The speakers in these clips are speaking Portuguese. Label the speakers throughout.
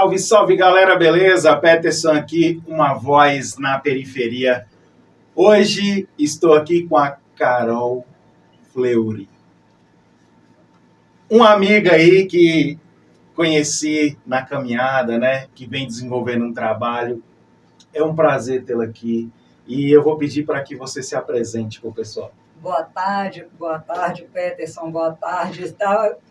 Speaker 1: Salve, salve galera, beleza? Peterson aqui, uma voz na periferia. Hoje estou aqui com a Carol Fleury. Uma amiga aí que conheci na caminhada, né? Que vem desenvolvendo um trabalho. É um prazer tê-la aqui. E eu vou pedir para que você se apresente para o pessoal.
Speaker 2: Boa tarde, Peterson, boa tarde.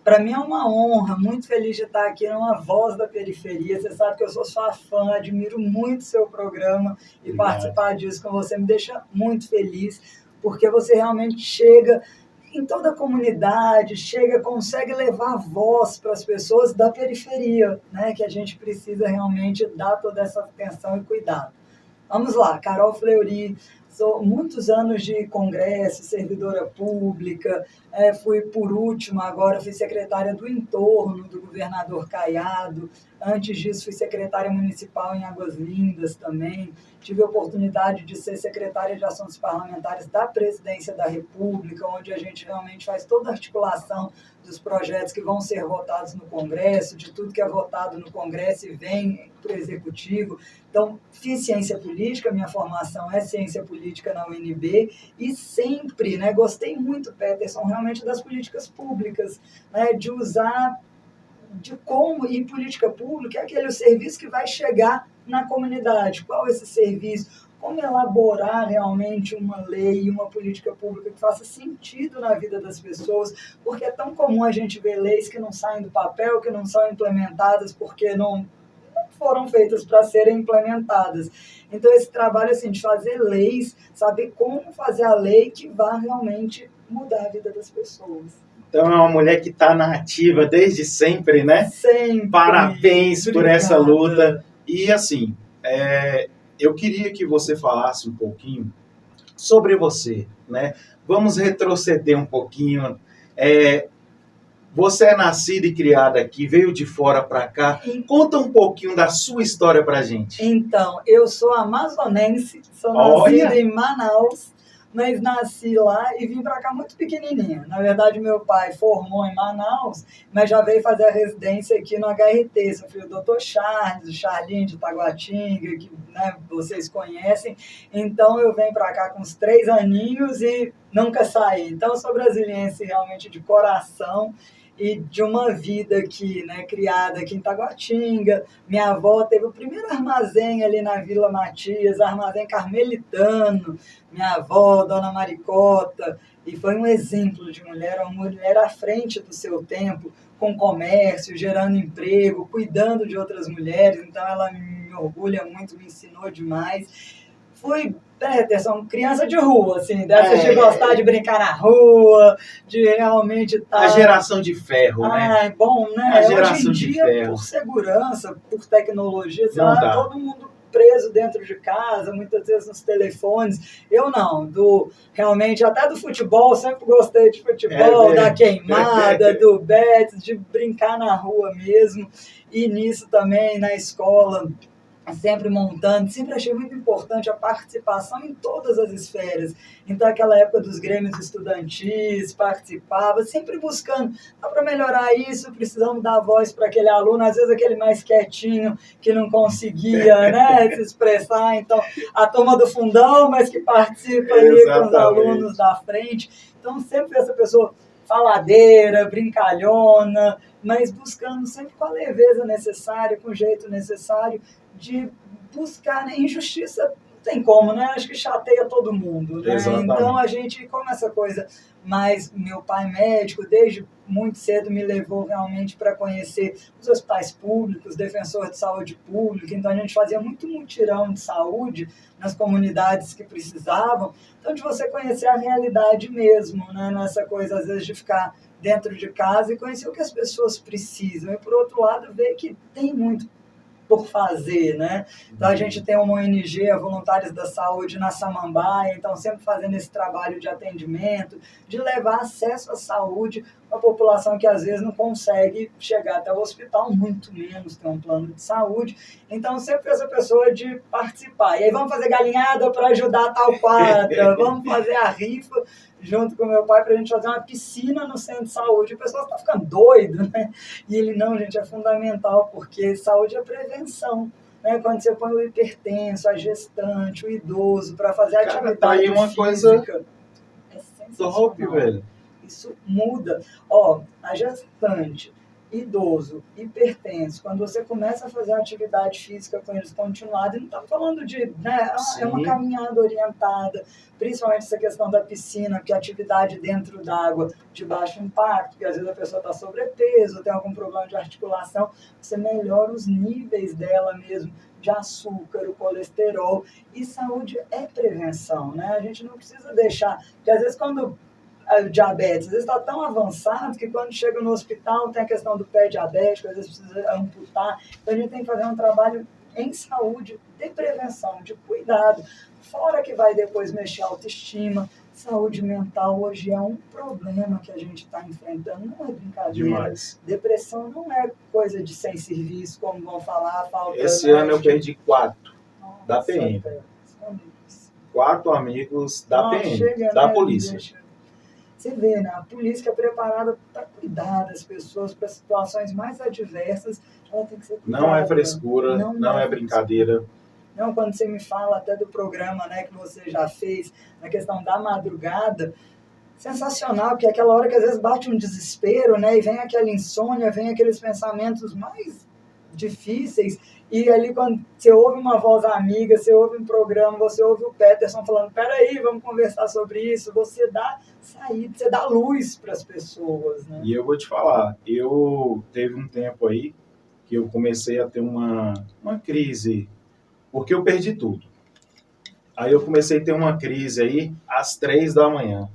Speaker 2: Para mim é uma honra, muito feliz de estar aqui numa Voz da Periferia. Você sabe que eu sou sua fã, admiro muito seu programa e participar disso com você me deixa muito feliz, porque você realmente chega em toda a comunidade, consegue levar voz para as pessoas da periferia, né? Que a gente precisa realmente dar toda essa atenção e cuidado. Vamos lá, Carol Fleury, sou muitos anos de congresso, servidora pública, fui por último, agora fui secretária do entorno do governador Caiado, antes disso fui secretária municipal em Águas Lindas também, tive a oportunidade de ser secretária de Assuntos Parlamentares da Presidência da República, onde a gente realmente faz toda a articulação dos projetos que vão ser votados no Congresso, de tudo que é votado no Congresso e vem para o Executivo. Então, fiz ciência política, minha formação é ciência política na UNB, e sempre, gostei muito, Peterson, realmente das políticas públicas, de usar, de como, e política pública é aquele serviço que vai chegar na comunidade. Qual é esse serviço? Como elaborar realmente uma lei, uma política pública que faça sentido na vida das pessoas, porque é tão comum a gente ver leis que não saem do papel, que não são implementadas porque não foram feitas para serem implementadas. Então, esse trabalho assim, de fazer leis, saber como fazer a lei que vá realmente mudar a vida das pessoas.
Speaker 1: Então, é uma mulher que está na ativa desde sempre, né?
Speaker 2: Sempre.
Speaker 1: Parabéns
Speaker 2: Obrigada.
Speaker 1: por essa luta. E, assim, eu queria que você falasse um pouquinho sobre você, né? Vamos retroceder um pouquinho. Você é nascida e criada aqui, veio de fora para cá. Conta um pouquinho da sua história para a gente.
Speaker 2: Então, eu sou amazonense, sou nascida em Manaus, mas nasci lá e vim para cá muito pequenininha. Na verdade, meu pai formou em Manaus, mas já veio fazer a residência aqui no HRT. Sofri o Dr. Charles, o Charlinho de Taguatinga, que vocês conhecem. Então, eu venho para cá com uns 3 aninhos e nunca saí. Então, eu sou brasiliense realmente de coração, e de uma vida aqui, criada aqui em Taguatinga. Minha avó teve o primeiro armazém ali na Vila Matias, armazém carmelitano, minha avó, Dona Maricota, e foi um exemplo de mulher, uma mulher à frente do seu tempo, com comércio, gerando emprego, cuidando de outras mulheres, então ela me orgulha muito, me ensinou demais. Fui, Peterson, criança de rua, assim, dessas de gostar de brincar na rua, de realmente estar...
Speaker 1: A geração de ferro, né?
Speaker 2: É bom, né?
Speaker 1: A geração
Speaker 2: hoje em dia,
Speaker 1: de ferro.
Speaker 2: por segurança, por tecnologia, sei
Speaker 1: Não
Speaker 2: lá,
Speaker 1: dá.
Speaker 2: todo mundo preso dentro de casa, muitas vezes nos telefones. Eu não, realmente, até do futebol, sempre gostei de futebol, da queimada, do Betis, de brincar na rua mesmo. E nisso também, na escola, sempre montando, sempre achei muito importante a participação em todas as esferas. Então, aquela época dos grêmios estudantis, participava, sempre buscando, para melhorar isso, precisamos dar voz para aquele aluno, às vezes aquele mais quietinho, que não conseguia se expressar. Então, a turma do fundão, mas que participa ali com os alunos da frente. Então, sempre essa pessoa faladeira, brincalhona, mas buscando sempre com a leveza necessária, com o jeito necessário, de buscar, injustiça não tem como, Acho que chateia todo mundo, Então a gente, como essa coisa, mas meu pai médico, desde muito cedo me levou realmente para conhecer os hospitais públicos, defensor de saúde pública, então a gente fazia muito mutirão de saúde nas comunidades que precisavam, então de você conhecer a realidade mesmo, Nessa coisa às vezes de ficar dentro de casa e conhecer o que as pessoas precisam, e por outro lado ver que tem muito por fazer, Então a gente tem uma ONG, a Voluntários da Saúde na Samambaia, então sempre fazendo esse trabalho de atendimento, de levar acesso à saúde uma população que às vezes não consegue chegar até o hospital, muito menos ter um plano de saúde. Então, sempre essa pessoa de participar. E aí vamos fazer galinhada para ajudar tal quadra, vamos fazer a rifa junto com meu pai para a gente fazer uma piscina no centro de saúde. O pessoal está ficando doido, né? E ele, não, gente, é fundamental, porque saúde é prevenção. Né? Quando você põe o hipertenso, a gestante, o idoso para fazer atividade
Speaker 1: tá aí uma
Speaker 2: física,
Speaker 1: coisa
Speaker 2: é sensacional.
Speaker 1: top, velho.
Speaker 2: Isso muda. A gestante, idoso, hipertenso, quando você começa a fazer atividade física com eles continuada, e não estamos falando de, né, é uma caminhada orientada, principalmente essa questão da piscina, que é atividade dentro d'água de baixo impacto, porque às vezes a pessoa está sobrepeso, tem algum problema de articulação, você melhora os níveis dela mesmo, de açúcar, o colesterol, e saúde é prevenção, né? A gente não precisa deixar, porque às vezes quando o diabetes, às vezes está tão avançado que quando chega no hospital tem a questão do pé diabético, às vezes precisa amputar. Então a gente tem que fazer um trabalho em saúde, de prevenção, de cuidado. Fora que vai depois mexer a autoestima, saúde mental hoje é um problema que a gente está enfrentando, não é brincadeira.
Speaker 1: Demais.
Speaker 2: Depressão não é coisa de sem serviço, como vão falar. Falta,
Speaker 1: esse ano eu perdi 4 da PM. 4 amigos da PM,
Speaker 2: chega,
Speaker 1: da
Speaker 2: né,
Speaker 1: polícia.
Speaker 2: Você vê, né? A polícia é preparada para cuidar das pessoas, para situações mais adversas, ela tem que ser cuidada.
Speaker 1: Não é frescura, não é brincadeira.
Speaker 2: Não, quando você me fala até do programa, né, que você já fez, na questão da madrugada, sensacional, porque é aquela hora que às vezes bate um desespero, né, e vem aquela insônia, vem aqueles pensamentos mais difíceis, e ali quando você ouve uma voz amiga, você ouve um programa, você ouve o Peterson falando, peraí, vamos conversar sobre isso, você dá saída, você dá luz para as pessoas, né?
Speaker 1: E eu vou te falar, teve um tempo aí que eu comecei a ter uma crise, porque eu perdi tudo. Aí eu comecei a ter uma crise aí às 3 da manhã.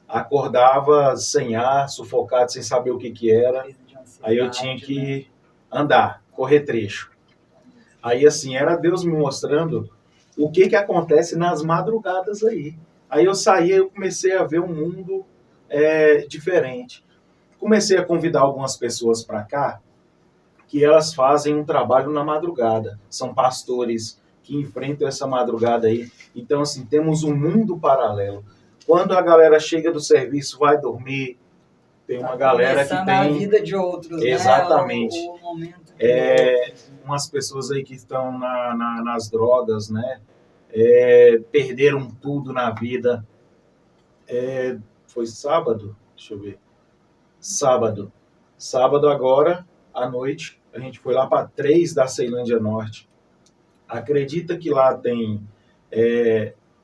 Speaker 1: Acordava sem ar, sufocado, sem saber o que era. Aí eu tinha que andar, correr trecho. Aí, assim, era Deus me mostrando o que acontece nas madrugadas aí. Aí eu saí, eu comecei a ver um mundo diferente. Comecei a convidar algumas pessoas para cá, que elas fazem um trabalho na madrugada. São pastores que enfrentam essa madrugada aí. Então, assim, temos um mundo paralelo. Quando a galera chega do serviço, vai dormir, tem uma galera que tem...
Speaker 2: a vida de outros,
Speaker 1: exatamente,
Speaker 2: né? O momento de
Speaker 1: umas pessoas aí que estão nas drogas, né? Perderam tudo na vida. Foi sábado? Deixa eu ver. Sábado agora, à noite, a gente foi lá para 3 da Ceilândia Norte. Acredita que lá tem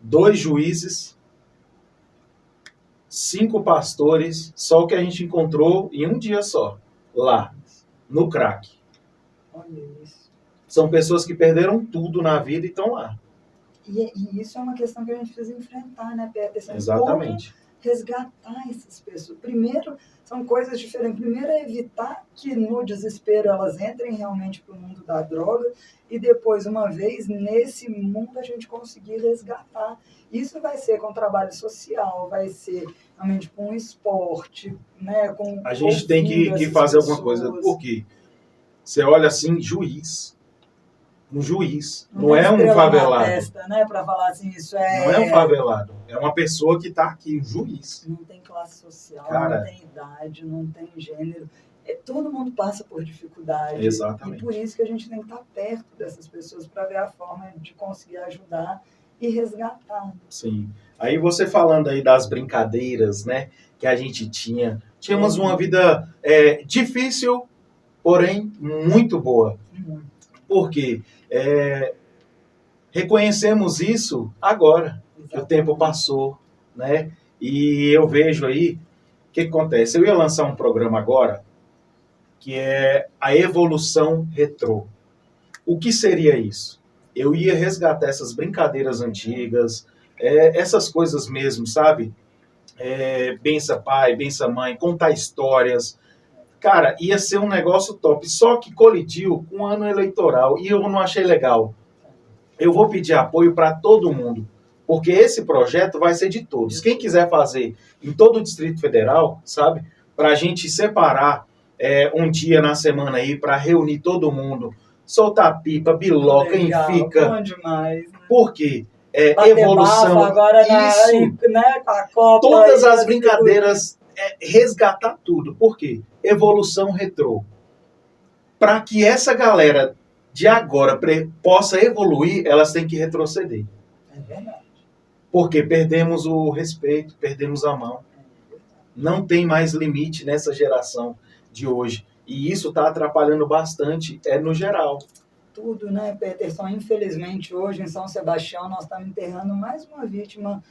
Speaker 1: 2 juízes, 5 pastores, só o que a gente encontrou em um dia só, lá, no crack.
Speaker 2: Olha isso.
Speaker 1: São pessoas que perderam tudo na vida e estão lá.
Speaker 2: E isso é uma questão que a gente precisa enfrentar, né, Peterson?
Speaker 1: Exatamente.
Speaker 2: Como resgatar essas pessoas? Primeiro, são coisas diferentes. Primeiro é evitar que no desespero elas entrem realmente para o mundo da droga e depois, uma vez nesse mundo, a gente conseguir resgatar. Isso vai ser com trabalho social, vai ser realmente com esporte, né?
Speaker 1: A gente tem que fazer alguma coisa. Por quê? Você olha assim, juiz. Um juiz. Não é um favelado.
Speaker 2: Testa, né, para falar assim, isso
Speaker 1: não é um favelado. É uma pessoa que está aqui, um juiz.
Speaker 2: Não tem classe social,
Speaker 1: cara,
Speaker 2: não tem idade, não tem gênero. Todo mundo passa por dificuldade.
Speaker 1: Exatamente.
Speaker 2: E por isso que a gente tem que estar perto dessas pessoas para ver a forma de conseguir ajudar e resgatar.
Speaker 1: Sim. Aí você falando aí das brincadeiras, né, que a gente tinha. Tínhamos uma vida difícil, porém muito boa. Por quê? Reconhecemos isso agora, que o tempo passou, né? E eu vejo aí, o que acontece? Eu ia lançar um programa agora, que é a evolução retrô. O que seria isso? Eu ia resgatar essas brincadeiras antigas, essas coisas mesmo, sabe? Bença pai, bença mãe, contar histórias. Cara, ia ser um negócio top, só que colidiu com o ano eleitoral e eu não achei legal. Eu vou pedir apoio para todo mundo, porque esse projeto vai ser de todos. Quem quiser fazer em todo o Distrito Federal, sabe, para a gente separar um dia na semana aí para reunir todo mundo, soltar pipa, biloca, enfica.
Speaker 2: Bom demais. Né?
Speaker 1: Por quê?
Speaker 2: Evolução. Bafo, agora
Speaker 1: isso,
Speaker 2: né, com a Copa,
Speaker 1: todas as brincadeiras, resgatar tudo. Por quê? Evolução retrô. Para que essa galera de agora possa evoluir, elas têm que retroceder.
Speaker 2: É verdade.
Speaker 1: Porque perdemos o respeito, perdemos a mão. Não tem mais limite nessa geração de hoje. E isso está atrapalhando bastante, no geral.
Speaker 2: Tudo, né, Peterson? Infelizmente, hoje em São Sebastião, nós estamos enterrando mais uma vítima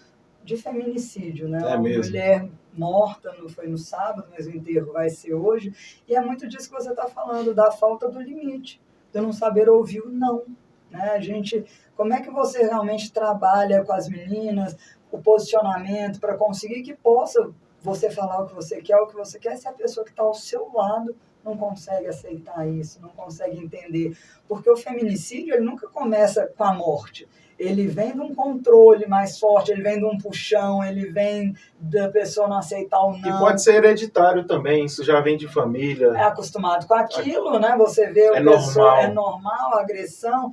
Speaker 2: de feminicídio, né? Uma mulher morta, foi no sábado, mas o enterro vai ser hoje. E é muito disso que você está falando, da falta do limite, de não saber ouvir o não. Né? A gente, como é que você realmente trabalha com as meninas, o posicionamento, para conseguir que possa você falar o que você quer, se a pessoa que está ao seu lado não consegue aceitar isso, não consegue entender. Porque o feminicídio, ele nunca começa com a morte. Ele vem de um controle mais forte, ele vem de um puxão, ele vem da pessoa não aceitar o não.
Speaker 1: E pode ser hereditário também, isso já vem de família.
Speaker 2: É acostumado com aquilo, né? Você vê a pessoa, é normal a agressão.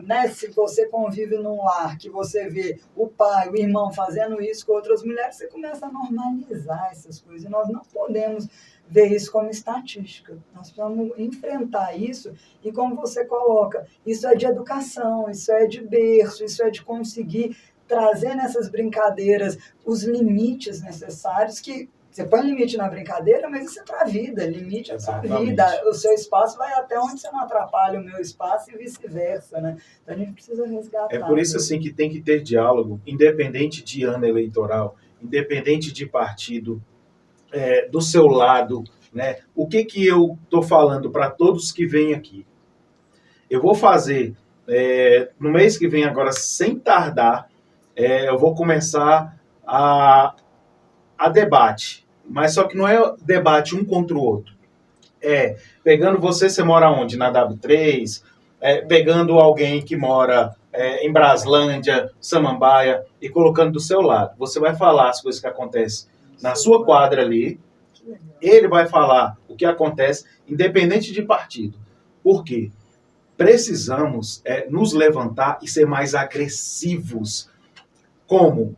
Speaker 2: Né? Se você convive num lar que você vê o pai, o irmão fazendo isso com outras mulheres, você começa a normalizar essas coisas. E nós não podemos ver isso como estatística. Nós precisamos enfrentar isso e, como você coloca, isso é de educação, isso é de berço, isso é de conseguir trazer nessas brincadeiras os limites necessários, que você põe limite na brincadeira, mas isso é para a vida, limite é para a vida. O seu espaço vai até onde você não atrapalha o meu espaço e vice-versa, né? Então a gente precisa resgatar.
Speaker 1: É por isso assim, que tem que ter diálogo, independente de ano eleitoral, independente de partido, do seu lado, né? O que eu estou falando para todos que vêm aqui? Eu vou fazer, no mês que vem agora, sem tardar, eu vou começar a debate, mas só que não é debate um contra o outro. Pegando você mora onde? Na W3, pegando alguém que mora em Braslândia, Samambaia, e colocando do seu lado. Você vai falar as coisas que acontecem na sua quadra ali, ele vai falar o que acontece, independente de partido. Por quê? Precisamos nos levantar e ser mais agressivos. Como?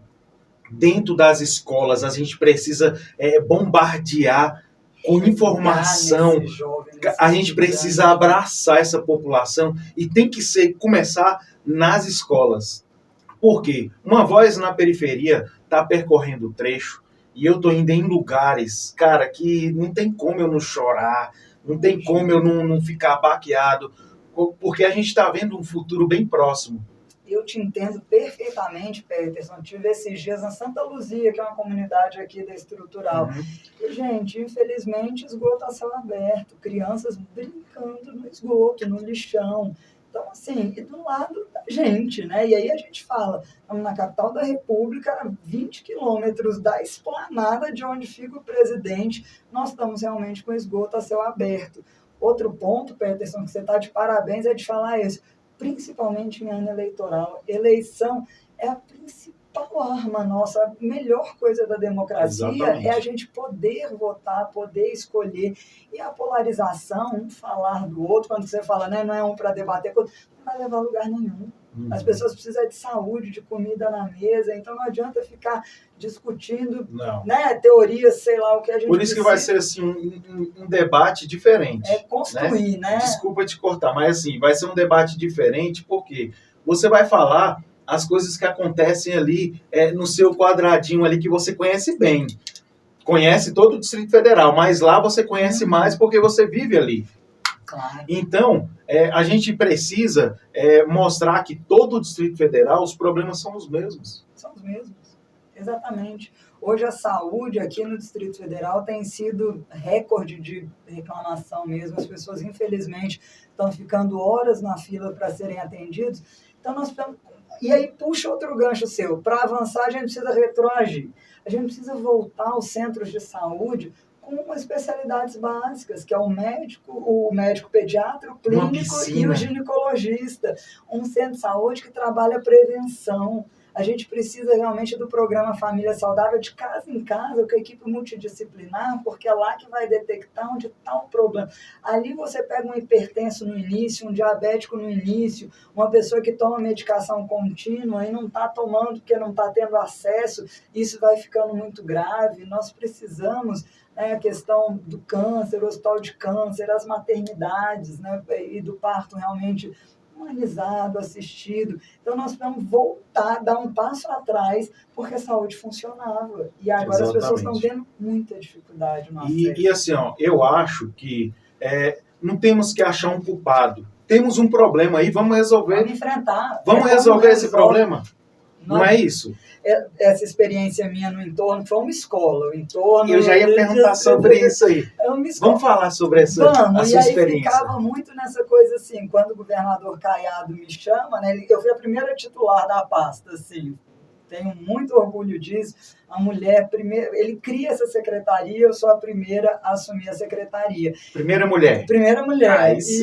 Speaker 1: Dentro das escolas, a gente precisa bombardear com informação. A gente precisa abraçar essa população e tem que começar nas escolas. Por quê? Uma Voz na Periferia está percorrendo o trecho e eu estou indo em lugares, cara, que não tem como eu não chorar, não tem como eu não ficar baqueado, porque a gente está vendo um futuro bem próximo.
Speaker 2: Eu te entendo perfeitamente, Peterson. Eu tive esses dias na Santa Luzia, que é uma comunidade aqui da Estrutural. E, gente, infelizmente, esgoto a céu aberto, crianças brincando no esgoto, no lixão. Então, assim, e do lado da gente, né? E aí a gente fala, estamos na capital da República, a 20 quilômetros da esplanada de onde fica o presidente, nós estamos realmente com esgoto a céu aberto. Outro ponto, Peterson, que você está de parabéns, é de falar isso, principalmente em ano eleitoral. Eleição é a principal arma nossa, a melhor coisa da democracia. Exatamente. É a gente poder votar, poder escolher. E a polarização, um falar do outro, quando você fala, né, não é um para debater, não vai levar a lugar nenhum. As pessoas precisam de saúde, de comida na mesa, então não adianta ficar discutindo, né, teorias, sei lá o que a gente
Speaker 1: Por isso
Speaker 2: precisa.
Speaker 1: Que vai ser assim, um debate diferente.
Speaker 2: Construir, né?
Speaker 1: Desculpa te cortar, mas assim, vai ser um debate diferente, porque você vai falar as coisas que acontecem ali no seu quadradinho ali que você conhece bem. Conhece todo o Distrito Federal, mas lá você conhece mais porque você vive ali.
Speaker 2: Claro.
Speaker 1: Então, a gente precisa mostrar que todo o Distrito Federal, os problemas são os mesmos.
Speaker 2: São os mesmos, exatamente. Hoje a saúde aqui no Distrito Federal tem sido recorde de reclamação mesmo. As pessoas, infelizmente, estão ficando horas na fila para serem atendidos. Então, nós precisamos... E aí puxa outro gancho seu. Para avançar, a gente precisa retroagir. A gente precisa voltar aos centros de saúde com especialidades básicas, que é o médico pediatra, o clínico e o ginecologista. Um centro de saúde que trabalha prevenção. A gente precisa realmente do programa Família Saudável de casa em casa, com a equipe multidisciplinar, porque é lá que vai detectar onde está o problema. Ali você pega um hipertenso no início, um diabético no início, uma pessoa que toma medicação contínua e não está tomando porque não está tendo acesso, isso vai ficando muito grave. Nós precisamos, né, a questão do câncer, o hospital de câncer, as maternidades, né, e do parto realmente humanizado, assistido. Então, nós precisamos voltar, dar um passo atrás, porque a saúde funcionava. E agora as pessoas estão tendo muita dificuldade no acesso.
Speaker 1: E assim, ó, eu acho que não temos que achar um culpado. Temos um problema aí, vamos resolver.
Speaker 2: Vamos enfrentar.
Speaker 1: Vamos resolver esse problema. Não é isso?
Speaker 2: Essa experiência minha no entorno foi uma escola. O entorno,
Speaker 1: eu já ia perguntar sobre isso aí. Vamos falar sobre essa a sua experiência.
Speaker 2: E aí ficava muito nessa coisa assim, quando o governador Caiado me chama, né, eu fui a primeira titular da pasta, assim, tenho muito orgulho disso. A mulher, primeiro, ele cria essa secretaria, eu sou a primeira a assumir a secretaria.
Speaker 1: Primeira mulher?
Speaker 2: Primeira mulher.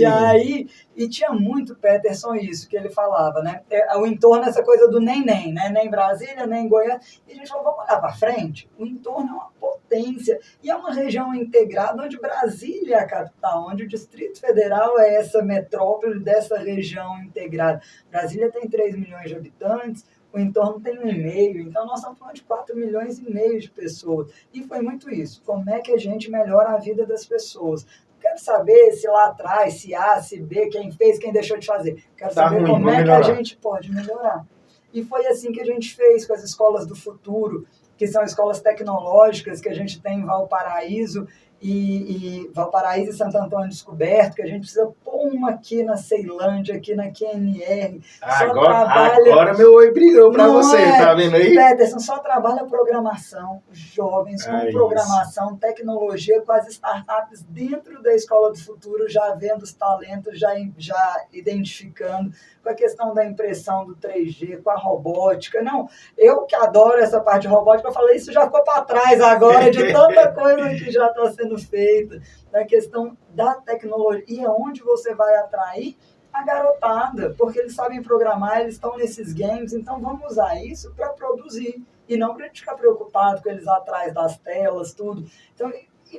Speaker 1: Ai,
Speaker 2: e tinha muito, Peterson, isso que ele falava, né? O entorno, essa coisa do nem, né? Nem Brasília, nem Goiânia. E a gente falou, vamos olhar para frente? O entorno é uma potência. E é uma região integrada onde Brasília é a capital, onde o Distrito Federal é essa metrópole dessa região integrada. Brasília tem 3 milhões de habitantes, o entorno tem 1,5, então nós estamos falando de 4,5 milhões de pessoas. E foi muito isso. Como é que a gente melhora a vida das pessoas? Quero saber se lá atrás, se A, se B, quem fez, quem deixou de fazer. Quero saber como é que a gente pode melhorar. E foi assim que a gente fez com as escolas do futuro, que são escolas tecnológicas que a gente tem em Valparaíso, e Valparaíso e Santo Antônio Descoberto, que a gente precisa pôr uma aqui na Ceilândia, aqui na QNR.
Speaker 1: Agora meu oi brilhou para você, tá vendo aí?
Speaker 2: Peterson, só trabalha programação, jovens com programação, tecnologia, com as startups dentro da Escola do Futuro, já vendo os talentos, já identificando, com a questão da impressão do 3G, com a robótica. Não, eu que adoro essa parte de robótica, eu falei, isso já ficou para trás agora, de tanta coisa que já está sendo feita, na questão da tecnologia, e é onde você vai atrair a garotada, porque eles sabem programar, eles estão nesses games, então vamos usar isso para produzir, e não para a gente ficar preocupado com eles atrás das telas, tudo. Então,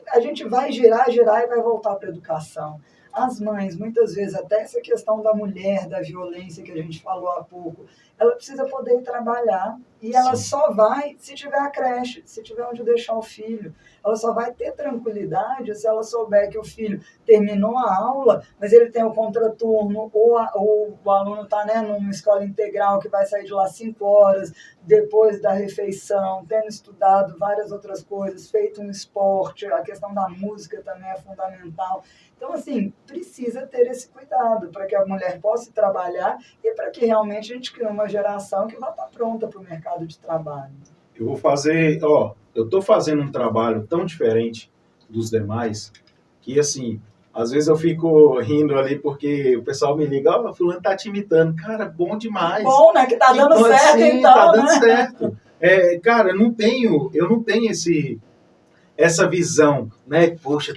Speaker 2: a gente vai girar e vai voltar para a educação. As mães, muitas vezes, até essa questão da mulher, da violência que a gente falou há pouco, ela precisa poder trabalhar e ela só vai se tiver a creche, se tiver onde deixar o filho. Ela só vai ter tranquilidade se ela souber que o filho terminou a aula, mas ele tem o contraturno, ou o aluno está, né, numa escola integral que vai sair de lá 5 horas, depois da refeição, tendo estudado várias outras coisas, feito um esporte, a questão da música também é fundamental. Então, assim, precisa ter esse cuidado para que a mulher possa trabalhar e para que realmente a gente crie uma geração que vai estar pronta para o mercado de trabalho.
Speaker 1: Eu vou fazer, eu estou fazendo um trabalho tão diferente dos demais que, assim, às vezes eu fico rindo ali porque o pessoal me liga, fulano tá te imitando. Cara, bom demais.
Speaker 2: Bom, né? Que tá dando certo,
Speaker 1: sim,
Speaker 2: então,
Speaker 1: tá dando
Speaker 2: né?
Speaker 1: certo. Cara, eu não tenho essa visão, né? Poxa,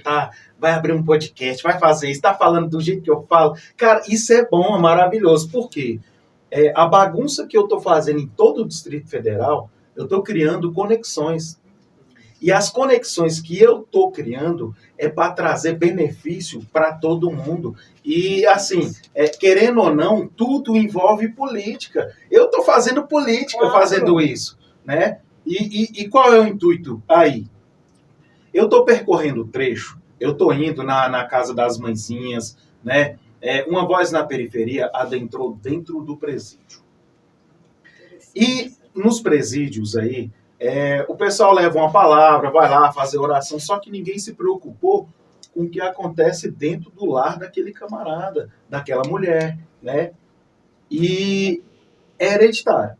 Speaker 1: vai abrir um podcast, vai fazer isso, tá falando do jeito que eu falo. Cara, isso é bom, é maravilhoso. Por quê? A bagunça que eu tô fazendo em todo o Distrito Federal, eu tô criando conexões. E as conexões que eu tô criando é para trazer benefício para todo mundo. E, assim, querendo ou não, tudo envolve política. Eu tô fazendo política fazendo isso, né? E qual é o intuito aí? Eu estou percorrendo o trecho, eu estou indo na casa das mãezinhas, né? Uma Voz na Periferia adentrou dentro do presídio. E nos presídios aí, o pessoal leva uma palavra, vai lá fazer oração, só que ninguém se preocupou com o que acontece dentro do lar daquele camarada, daquela mulher, né? E é hereditário.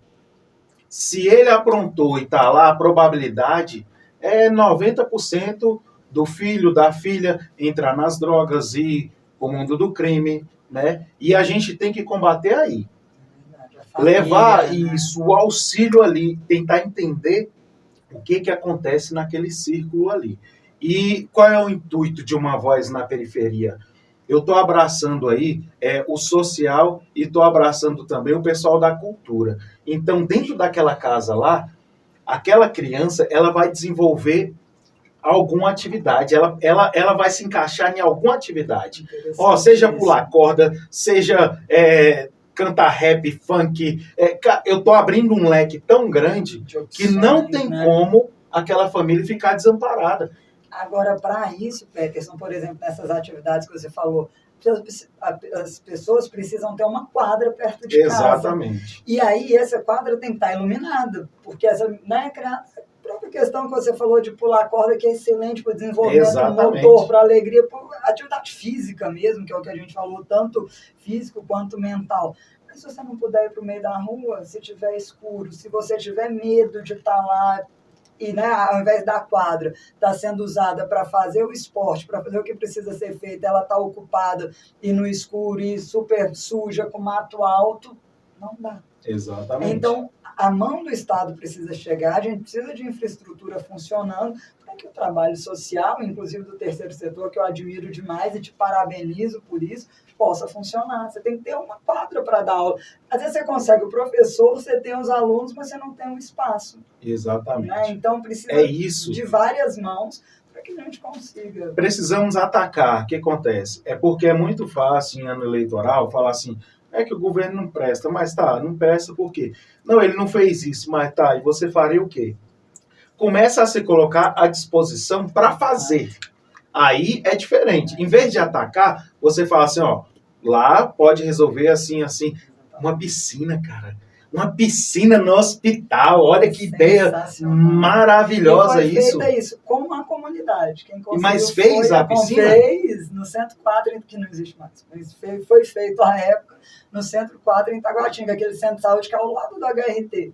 Speaker 1: Se ele aprontou e está lá, a probabilidade é 90% do filho, da filha entrar nas drogas e o mundo do crime, né? E a gente tem que combater aí. Levar isso, o auxílio ali, tentar entender o que acontece naquele círculo ali. E qual é o intuito de Uma Voz na Periferia? eu estou abraçando aí o social e estou abraçando também o pessoal da cultura. Então, dentro daquela casa lá, aquela criança, ela vai desenvolver alguma atividade, ela vai se encaixar em alguma atividade. Seja pular corda, seja cantar rap, funk. Eu estou abrindo um leque tão grande que não tem como aquela família ficar desamparada.
Speaker 2: Agora, para isso, Peterson, por exemplo, nessas atividades que você falou, as pessoas precisam ter uma quadra perto de casa.
Speaker 1: Exatamente.
Speaker 2: E aí essa quadra tem que estar iluminada, porque essa, né, a própria questão que você falou de pular corda, que é excelente para o desenvolvimento do motor, para a alegria, para atividade física mesmo, que é o que a gente falou, tanto físico quanto mental. Mas se você não puder ir para o meio da rua, se tiver escuro, se você tiver medo de estar lá, e, né, ao invés da quadra está sendo usada para fazer o esporte, para fazer o que precisa ser feito, ela está ocupada e no escuro e super suja, com mato alto, não dá.
Speaker 1: Exatamente.
Speaker 2: Então, a mão do Estado precisa chegar, a gente precisa de infraestrutura funcionando para que o trabalho social, inclusive do terceiro setor, que eu admiro demais e te parabenizo por isso, possa funcionar. Você tem que ter uma quadra para dar aula. Às vezes você consegue o professor, você tem os alunos, mas você não tem um espaço.
Speaker 1: Exatamente.
Speaker 2: Né? Então, precisa de várias mãos para que a gente consiga.
Speaker 1: Precisamos atacar. O que acontece? É porque é muito fácil em ano eleitoral falar assim, que o governo não presta, mas não presta por quê? Não, ele não fez isso, mas e você faria o quê? Começa a se colocar à disposição para fazer. Aí é diferente. Em vez de atacar, você fala assim, lá pode resolver assim, assim. Uma piscina, cara. Uma piscina no hospital. Olha que ideia maravilhosa isso.
Speaker 2: Feita isso com a comunidade. Quem
Speaker 1: mas fez a piscina?
Speaker 2: Fez no Centro 4, que não existe mais. Mas foi feito à época no Centro 4 em Taguatinga, aquele centro de saúde que é ao lado do HRT.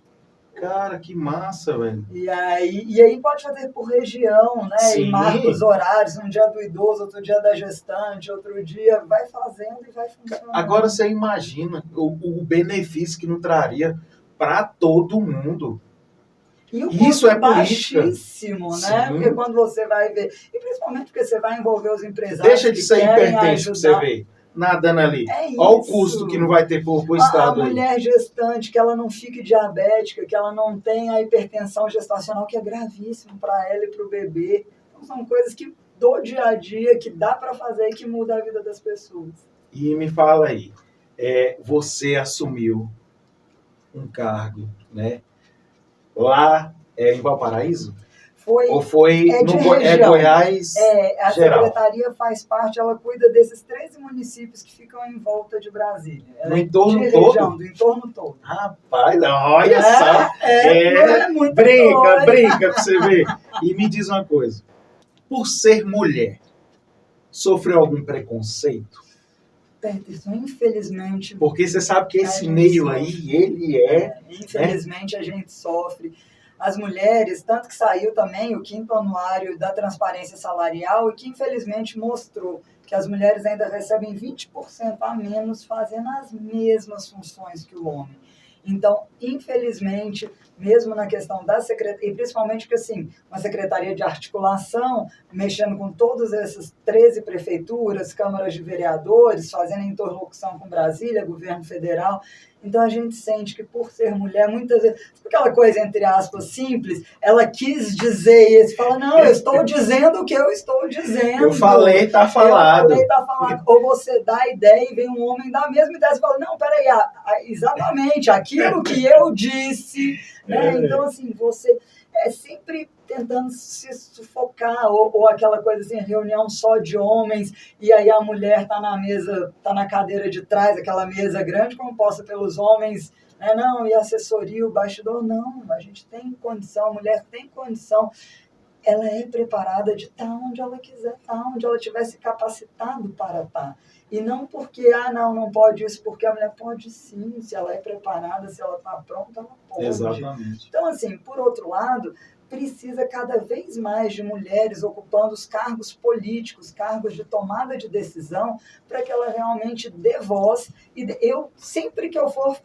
Speaker 1: Cara, que massa, velho.
Speaker 2: E aí pode fazer por região, né?
Speaker 1: Sim.
Speaker 2: E marca os horários, um dia do idoso, outro dia da gestante, outro dia vai fazendo e vai funcionando.
Speaker 1: Agora você imagina o benefício que não traria para todo mundo.
Speaker 2: E o
Speaker 1: isso é
Speaker 2: baixíssimo,
Speaker 1: política.
Speaker 2: Né?
Speaker 1: Sim.
Speaker 2: Porque quando você vai ver, e principalmente porque você vai envolver os empresários.
Speaker 1: Deixa de ser hipertenso para você ver. Nadando ali. Olha o custo que não vai ter para o Estado.
Speaker 2: A mulher gestante, que ela não fique diabética, que ela não tenha a hipertensão gestacional, que é gravíssimo para ela e para o bebê. Então, são coisas que do dia a dia, que dá para fazer e que muda a vida das pessoas.
Speaker 1: E me fala aí, você assumiu um cargo, né? Lá em Valparaíso? Ou foi no Goiás
Speaker 2: a
Speaker 1: geral?
Speaker 2: Secretaria faz parte, ela cuida desses 13 municípios que ficam em volta de Brasília.
Speaker 1: No entorno todo?
Speaker 2: Do entorno todo.
Speaker 1: Rapaz, olha só.
Speaker 2: É muito
Speaker 1: brinca pra você ver. E me diz uma coisa. Por ser mulher, sofreu algum preconceito?
Speaker 2: Peterson, infelizmente...
Speaker 1: Porque você sabe que esse meio aí, ele
Speaker 2: infelizmente, a gente sofre. As mulheres, tanto que saiu também o 5º anuário da transparência salarial e que infelizmente mostrou que as mulheres ainda recebem 20% a menos fazendo as mesmas funções que o homem. Então, infelizmente, mesmo na questão da secretaria, e principalmente porque, assim, uma secretaria de articulação, mexendo com todas essas 13 prefeituras, câmaras de vereadores, fazendo interlocução com Brasília, governo federal. Então, a gente sente que, por ser mulher, muitas vezes, aquela coisa, entre aspas, simples, ela quis dizer, e você fala, não, eu estou dizendo o que eu estou dizendo.
Speaker 1: Eu falei, tá falado.
Speaker 2: Ou você dá a ideia e vem um homem dar a mesma ideia, você fala, não, peraí, exatamente, aquilo que eu disse, né? Então, assim, você é sempre tentando se sufocar, ou aquela coisa assim, reunião só de homens, e aí a mulher está na mesa, está na cadeira de trás, aquela mesa grande composta pelos homens, né? Não, e a assessoria, o bastidor, não, a gente tem condição, a mulher tem condição, ela é preparada de estar onde ela quiser estar, onde ela tivesse capacitado para estar. E não porque, não pode isso, porque a mulher pode sim, se ela é preparada, se ela está pronta, ela pode.
Speaker 1: Exatamente.
Speaker 2: Então, assim, por outro lado, precisa cada vez mais de mulheres ocupando os cargos políticos, cargos de tomada de decisão, para que ela realmente dê voz. E eu, sempre que eu for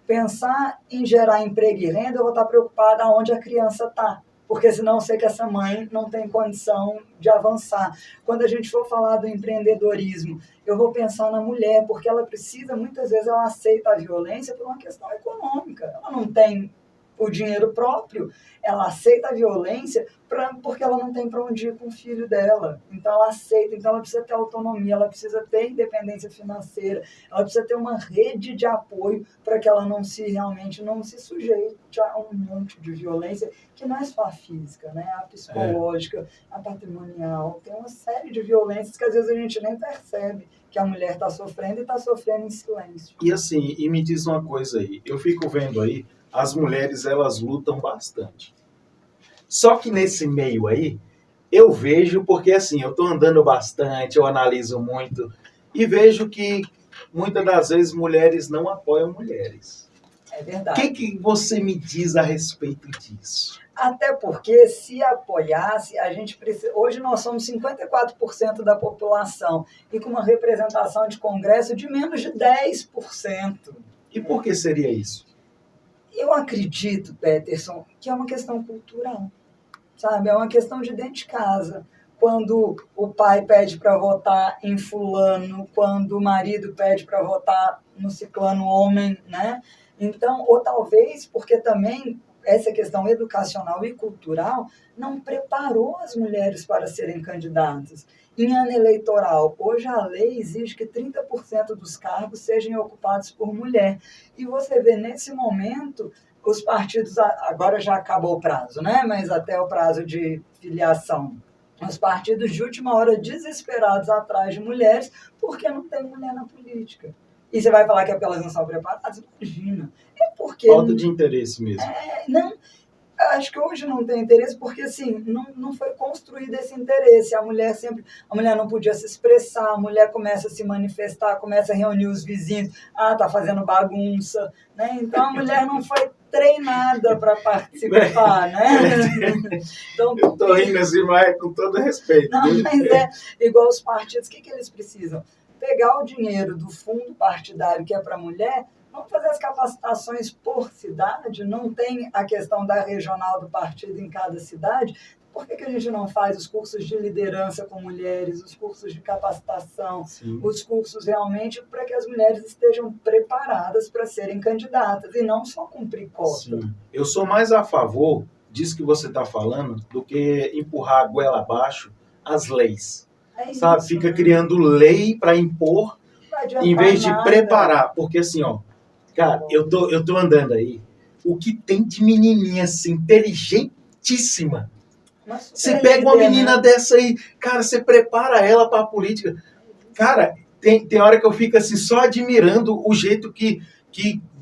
Speaker 2: pensar em gerar emprego e renda, eu vou estar preocupada onde a criança está. porque senão eu sei que essa mãe não tem condição de avançar. Quando a gente for falar do empreendedorismo, eu vou pensar na mulher, porque ela precisa, muitas vezes ela aceita a violência por uma questão econômica. Ela não tem o dinheiro próprio, ela aceita a violência porque ela não tem para onde ir com o filho dela. Então ela aceita, então ela precisa ter autonomia, ela precisa ter independência financeira, ela precisa ter uma rede de apoio para que ela realmente não se sujeite a um monte de violência, que não é só a física, né? A psicológica, a patrimonial, tem uma série de violências que às vezes a gente nem percebe que a mulher está sofrendo e está sofrendo em silêncio.
Speaker 1: E assim, e me diz uma coisa aí, eu fico vendo aí, as mulheres, elas lutam bastante. Só que nesse meio aí, eu vejo, porque assim, eu estou andando bastante, eu analiso muito, e vejo que muitas das vezes mulheres não apoiam mulheres.
Speaker 2: É verdade.
Speaker 1: O que você me diz a respeito disso?
Speaker 2: Até porque, se apoiasse, a gente precisa. Hoje nós somos 54% da população e com uma representação de Congresso de menos de 10%.
Speaker 1: E por que seria isso?
Speaker 2: Eu acredito, Peterson, que é uma questão cultural, sabe? É uma questão de dentro de casa. Quando o pai pede para votar em fulano, quando o marido pede para votar no ciclano homem, né? Então, ou talvez porque também essa questão educacional e cultural não preparou as mulheres para serem candidatas. Em ano eleitoral, hoje a lei exige que 30% dos cargos sejam ocupados por mulher. E você vê, nesse momento, os partidos, agora já acabou o prazo, né? Mas até o prazo de filiação, os partidos de última hora desesperados atrás de mulheres, porque não tem mulher na política. E você vai falar que é porque elas não são preparadas? Imagina. É porque...
Speaker 1: Falta de interesse mesmo.
Speaker 2: Não, acho que hoje não tem interesse porque, assim, não foi construído esse interesse. A mulher não podia se expressar, a mulher começa a se manifestar, começa a reunir os vizinhos, tá fazendo bagunça, né? Então, a mulher não foi treinada para participar, né? Então,
Speaker 1: eu estou rindo assim, mas com todo respeito.
Speaker 2: Não, mas é igual os partidos, o que eles precisam? Pegar o dinheiro do fundo partidário que é para a mulher, vamos fazer as capacitações por cidade, não tem a questão da regional do partido em cada cidade. Por que a gente não faz os cursos de liderança com mulheres, os cursos de capacitação, Sim. os cursos realmente para que as mulheres estejam preparadas para serem candidatas e não só cumprir cota?
Speaker 1: Sim. Eu sou mais a favor disso que você está falando do que empurrar a goela abaixo as leis. Sabe? Fica criando lei para impor em vez de preparar. Porque assim, ó, cara, eu tô andando aí, o que tem de menininha assim, inteligentíssima. Você pega uma menina dessa aí, cara, você prepara ela para a política. Cara, tem hora que eu fico assim, só admirando o jeito que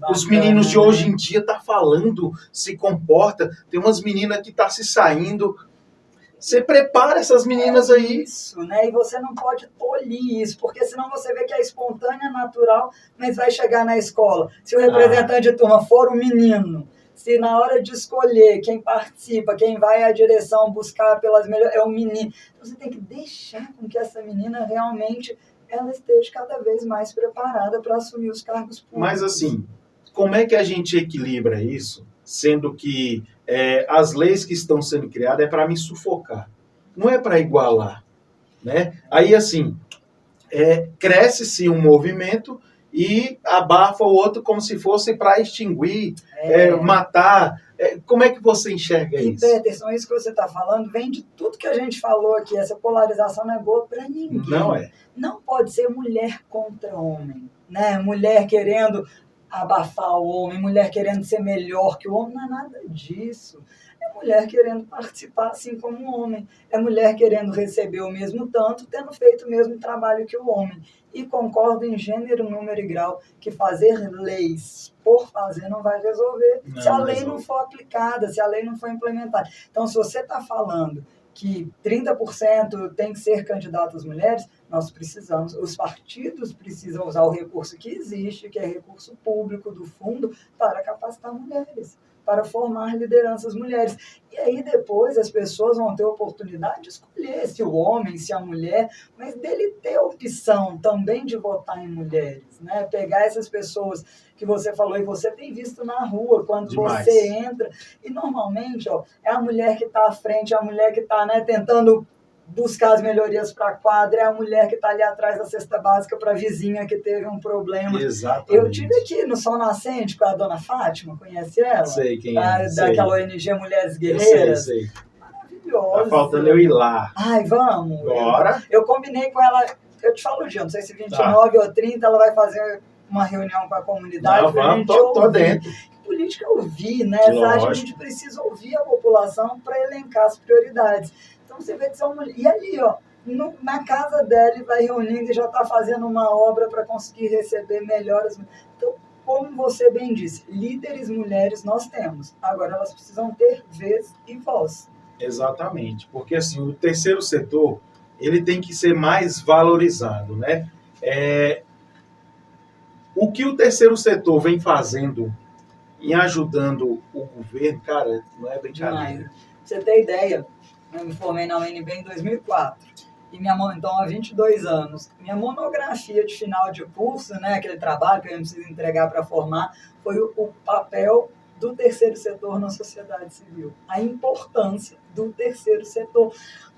Speaker 1: os meninos de hoje em dia tá falando, se comporta. Tem umas meninas que tá se saindo. Você prepara essas meninas aí.
Speaker 2: Isso, né? E você não pode tolir isso, porque senão você vê que é espontânea, natural, mas vai chegar na escola. Se o representante de turma for um menino, se na hora de escolher quem participa, quem vai à direção buscar pelas melhores, é um menino. Então você tem que deixar com que essa menina realmente ela esteja cada vez mais preparada para assumir os cargos públicos.
Speaker 1: Mas assim, como é que a gente equilibra isso, sendo que as leis que estão sendo criadas é para me sufocar, não é para igualar, né? Aí, assim, cresce-se um movimento e abafa o outro como se fosse para extinguir, matar. Como é que você enxerga isso?
Speaker 2: E, Peterson, isso que você está falando vem de tudo que a gente falou aqui. Essa polarização não é boa para ninguém.
Speaker 1: Não é.
Speaker 2: Não pode ser mulher contra homem, né? Mulher querendo abafar o homem, mulher querendo ser melhor que o homem, não é nada disso. É mulher querendo participar assim como o homem. É mulher querendo receber o mesmo tanto, tendo feito o mesmo trabalho que o homem. E concordo em gênero, número e grau que fazer leis por fazer não vai resolver se a lei não for aplicada, se a lei não for implementada. Então, se você está falando que 30% tem que ser candidato às mulheres, nós precisamos, os partidos precisam usar o recurso que existe, que é recurso público do fundo, para capacitar mulheres, para formar lideranças mulheres. E aí depois as pessoas vão ter a oportunidade de escolher se o homem, se a mulher, mas dele ter a opção também de votar em mulheres, né? Pegar essas pessoas que você falou e você tem visto na rua, quando
Speaker 1: Demais.
Speaker 2: você entra, e normalmente é a mulher que está à frente, é a mulher que está, né, tentando buscar as melhorias para a quadra, é a mulher que está ali atrás da cesta básica para a vizinha que teve um problema.
Speaker 1: Exatamente.
Speaker 2: Eu estive aqui no Sol Nascente com a dona Fátima, conhece ela?
Speaker 1: Sei quem é.
Speaker 2: Daquela ONG Mulheres Guerreiras.
Speaker 1: Sei.
Speaker 2: Maravilhosa.
Speaker 1: Tá faltando eu ir lá.
Speaker 2: Ai, vamos.
Speaker 1: Bora.
Speaker 2: Eu combinei com ela, eu te falo o dia, não sei se 29 ou 30, ela vai fazer uma reunião com a comunidade.
Speaker 1: Não, vamos, tô dentro.
Speaker 2: Política é ouvir, né? A gente precisa ouvir a população para elencar as prioridades. Então você vê que são mulheres. E ali, ó, na casa dela, ele vai reunindo e já está fazendo uma obra para conseguir receber melhoras. Então, como você bem disse, líderes mulheres nós temos. Agora elas precisam ter vez e voz.
Speaker 1: Exatamente, porque assim, o terceiro setor, ele tem que ser mais valorizado, né? O que o terceiro setor vem fazendo em ajudando o governo, cara, não é brincadeira.
Speaker 2: Pra você ter ideia, eu me formei na UNB em 2004. E então, há 22 anos. Minha monografia de final de curso, né, aquele trabalho que eu preciso entregar para formar, foi o papel do terceiro setor na sociedade civil. A importância do terceiro setor.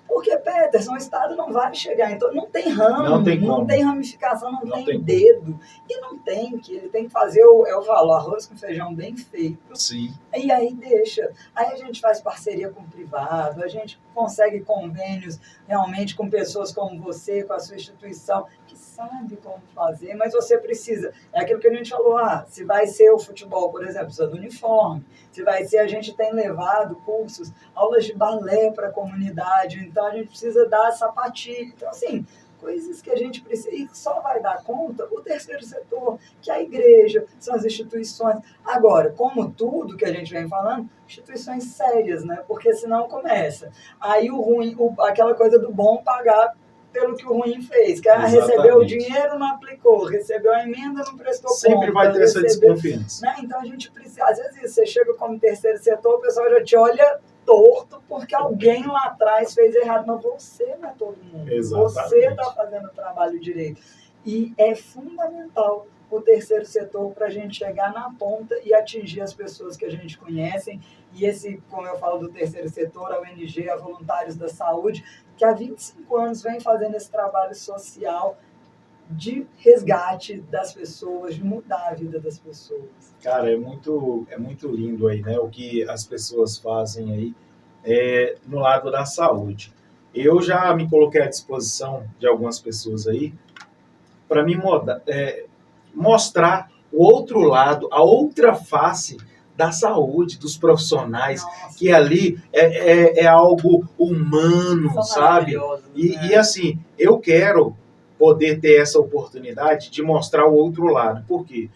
Speaker 2: Porque, Peterson, o Estado não vai chegar, então não tem ramo, não tem ramificação, não tem dedo. E não tem, que ele tem que fazer, eu falo, arroz com feijão bem feito.
Speaker 1: Sim.
Speaker 2: E aí deixa. Aí a gente faz parceria com o privado, a gente consegue convênios realmente com pessoas como você, com a sua instituição, que sabe como fazer, mas você precisa. É aquilo que a gente falou, se vai ser o futebol, por exemplo, precisa do uniforme. Se vai ser, a gente tem levado cursos, aulas de balé para a comunidade, então a gente precisa dar sapatilha. Então, assim, coisas que a gente precisa, e só vai dar conta o terceiro setor, que é a igreja, são as instituições. Agora, como tudo que a gente vem falando, instituições sérias, né? Porque senão começa. Aí o ruim, aquela coisa do bom pagar pelo que o ruim fez, que recebeu o dinheiro, não aplicou, recebeu a emenda, não prestou conta.
Speaker 1: Sempre vai ter essa desconfiança.
Speaker 2: Né? Então a gente precisa, às vezes você chega como terceiro setor, o pessoal já te olha torto porque alguém lá atrás fez errado, mas você não é todo mundo.
Speaker 1: Exatamente.
Speaker 2: Você está fazendo o trabalho direito. E é fundamental o terceiro setor para a gente chegar na ponta e atingir as pessoas que a gente conhece. E esse, como eu falo do terceiro setor, a ONG, a Voluntários da Saúde, que há 25 anos vem fazendo esse trabalho social de resgate das pessoas, de mudar a vida das pessoas.
Speaker 1: Cara, é muito lindo aí, né? O que as pessoas fazem aí no lado da saúde. Eu já me coloquei à disposição de algumas pessoas aí para me mostrar o outro lado, a outra face da saúde, dos profissionais. Nossa. Que ali é algo humano, são sabe? E assim, eu quero poder ter essa oportunidade de mostrar o outro lado. Por quê?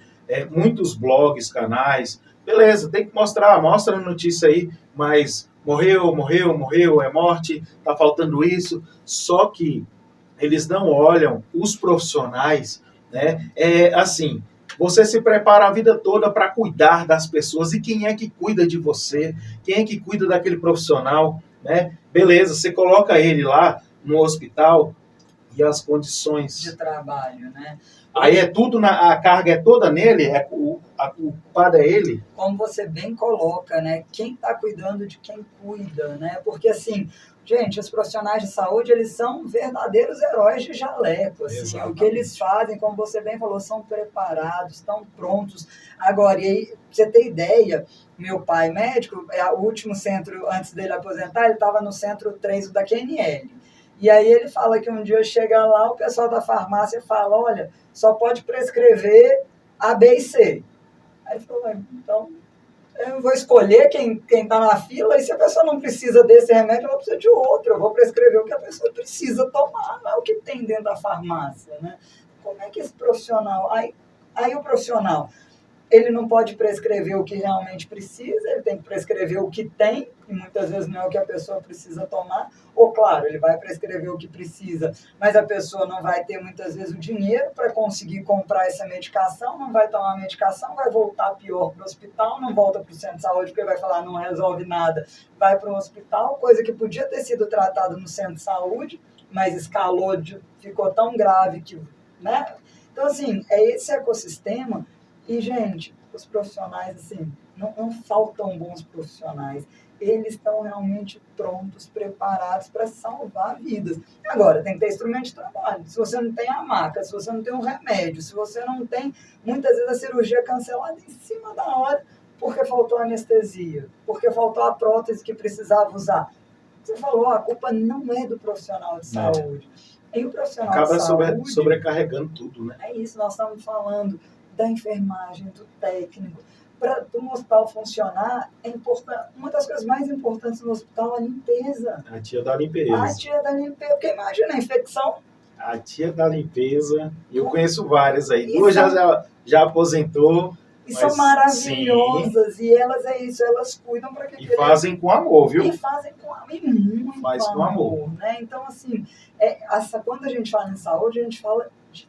Speaker 1: Muitos blogs, canais, beleza, tem que mostra a notícia aí, mas morreu, é morte, tá faltando isso. Só que eles não olham os profissionais, né? Assim, você se prepara a vida toda para cuidar das pessoas. E quem é que cuida de você? Quem é que cuida daquele profissional? Né? Beleza, você coloca ele lá no hospital e as condições
Speaker 2: de trabalho, né?
Speaker 1: Aí a carga é toda nele, o culpado é ele.
Speaker 2: Como você bem coloca, né? Quem está cuidando de quem cuida, né? Porque assim, gente, os profissionais de saúde, eles são verdadeiros heróis de jaleco, assim. O que eles fazem, como você bem falou, são preparados, estão prontos. Agora, e aí, pra você ter ideia, meu pai médico, o último centro, antes dele aposentar, ele estava no centro 3 da QNL. E aí ele fala que um dia chega lá, o pessoal da farmácia fala, olha, só pode prescrever A, B e C. Aí ele falou, então, eu vou escolher quem está na fila, e se a pessoa não precisa desse remédio, ela precisa de outro. Eu vou prescrever o que a pessoa precisa tomar, não é o que tem dentro da farmácia, né? Como é que esse profissional... Aí o profissional, ele não pode prescrever o que realmente precisa, ele tem que prescrever o que tem, e muitas vezes não é o que a pessoa precisa tomar, ou claro, ele vai prescrever o que precisa, mas a pessoa não vai ter muitas vezes o dinheiro para conseguir comprar essa medicação, não vai tomar a medicação, vai voltar pior para o hospital, não volta para o centro de saúde porque vai falar não resolve nada, vai para o hospital, coisa que podia ter sido tratada no centro de saúde, mas escalou, ficou tão grave que, né? Então, assim, é esse ecossistema. E, gente, os profissionais, assim, não faltam bons profissionais. Eles estão realmente prontos, preparados para salvar vidas. Agora, tem que ter instrumento de trabalho. Se você não tem a maca, se você não tem um remédio, se você não tem, muitas vezes, a cirurgia é cancelada em cima da hora, porque faltou anestesia, porque faltou a prótese que precisava usar. Você falou, a culpa não é do profissional de saúde. E o profissional
Speaker 1: acaba
Speaker 2: de saúde...
Speaker 1: sobrecarregando tudo, né?
Speaker 2: É isso, nós estamos falando da enfermagem, do técnico. Para um hospital funcionar, é importante, uma das coisas mais importantes no hospital é a limpeza.
Speaker 1: A tia da limpeza.
Speaker 2: A tia da limpeza, porque imagina a infecção.
Speaker 1: A tia da limpeza, eu conheço várias aí. Duas já aposentou.
Speaker 2: E são maravilhosas, sim. E elas é isso, elas cuidam para que...
Speaker 1: E fazem com amor, viu?
Speaker 2: E fazem com amor, e muito
Speaker 1: faz com amor.
Speaker 2: Né? Então, assim, quando a gente fala em saúde, a gente fala de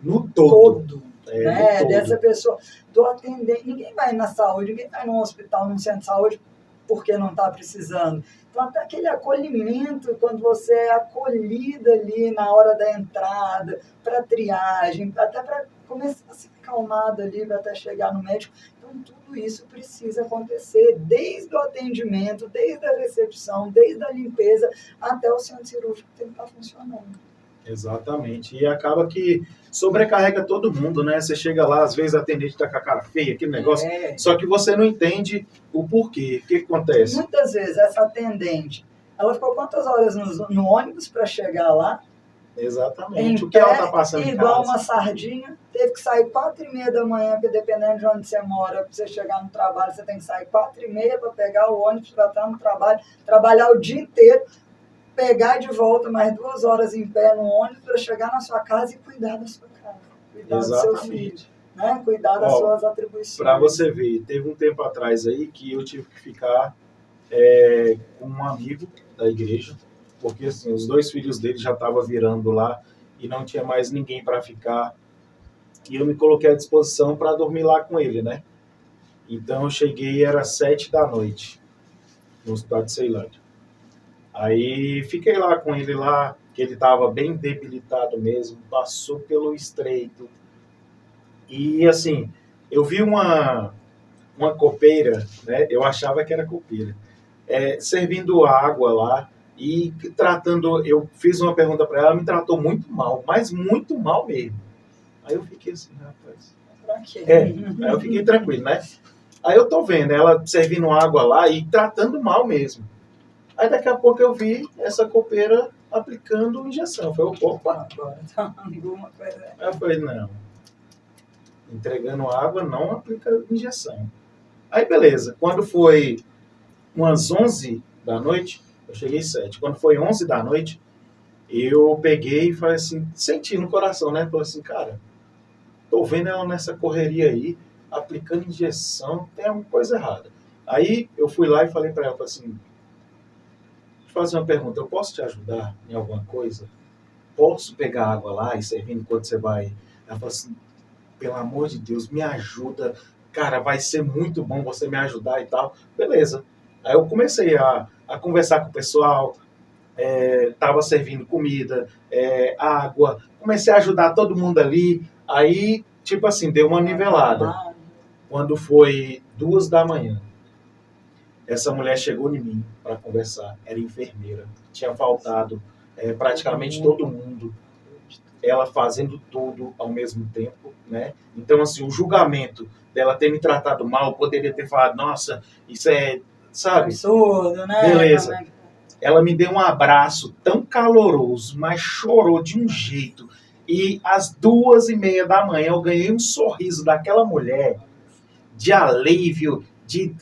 Speaker 1: no todo.
Speaker 2: Né? Todo. Dessa pessoa, do atendente. Ninguém vai na saúde, ninguém vai num hospital, num centro de saúde, porque não está precisando. Então, até aquele acolhimento, quando você é acolhida ali na hora da entrada, para triagem, até para começar a se acalmar ali, até chegar no médico. Então, tudo isso precisa acontecer, desde o atendimento, desde a recepção, desde a limpeza, até o centro cirúrgico tem que estar funcionando.
Speaker 1: Exatamente. E acaba que sobrecarrega todo mundo, né? Você chega lá, às vezes a atendente tá com a cara feia, aquele negócio, só que você não entende o porquê. O que acontece?
Speaker 2: Muitas vezes essa atendente, ela ficou quantas horas no ônibus para chegar lá?
Speaker 1: Exatamente. O que ela tá passando em casa?
Speaker 2: Igual uma sardinha, teve que sair 4h30 da manhã, porque dependendo de onde você mora, para você chegar no trabalho, você tem que sair 4h30 para pegar o ônibus para estar no trabalho, trabalhar o dia inteiro, pegar de volta mais 2 horas em pé no ônibus para chegar na sua casa e cuidar da sua casa, cuidar
Speaker 1: Exatamente.
Speaker 2: do seu filho, né? Cuidar das suas atribuições.
Speaker 1: Para você ver, teve um tempo atrás aí que eu tive que ficar com um amigo da igreja, porque assim, os 2 filhos dele já estavam virando lá e não tinha mais ninguém para ficar. E eu me coloquei à disposição para dormir lá com ele, né? Então eu cheguei, era 7 da noite, no hospital de Ceilândia. Aí fiquei lá com ele lá, que ele estava bem debilitado mesmo, passou pelo estreito. E assim, eu vi uma copeira, né? Eu achava que era copeira, servindo água lá e tratando. Eu fiz uma pergunta para ela, me tratou muito mal, mas muito mal mesmo. Aí eu fiquei assim, rapaz. Aí eu fiquei tranquilo, né? Aí eu tô vendo ela servindo água lá e tratando mal mesmo. Aí daqui a pouco eu vi essa copeira aplicando injeção. Eu falei, opa.
Speaker 2: Alguma coisa.
Speaker 1: Aí eu falei, não. Entregando água não aplica injeção. Aí beleza. Quando foi umas 11 da noite, eu cheguei 7. Quando foi 11 da noite, eu peguei e falei assim, senti no coração, né? Falei assim, cara, tô vendo ela nessa correria aí, aplicando injeção, tem alguma coisa errada. Aí eu fui lá e falei para ela, falei assim, fazer uma pergunta, eu posso te ajudar em alguma coisa? Posso pegar água lá e servir enquanto você vai? Ela falou assim, pelo amor de Deus, me ajuda, cara, vai ser muito bom você me ajudar e tal. Beleza. Aí eu comecei a conversar com o pessoal, tava servindo comida, água, comecei a ajudar todo mundo ali, aí, tipo assim, deu uma nivelada. Quando foi 2 da manhã, essa mulher chegou em mim para conversar, era enfermeira, tinha faltado praticamente todo mundo, ela fazendo tudo ao mesmo tempo, né? Então, assim, o julgamento dela ter me tratado mal, poderia ter falado, nossa, isso sabe?
Speaker 2: Absurdo, né?
Speaker 1: Beleza. Ela me deu um abraço tão caloroso, mas chorou de um jeito. E às 2h30 da manhã eu ganhei um sorriso daquela mulher de alívio,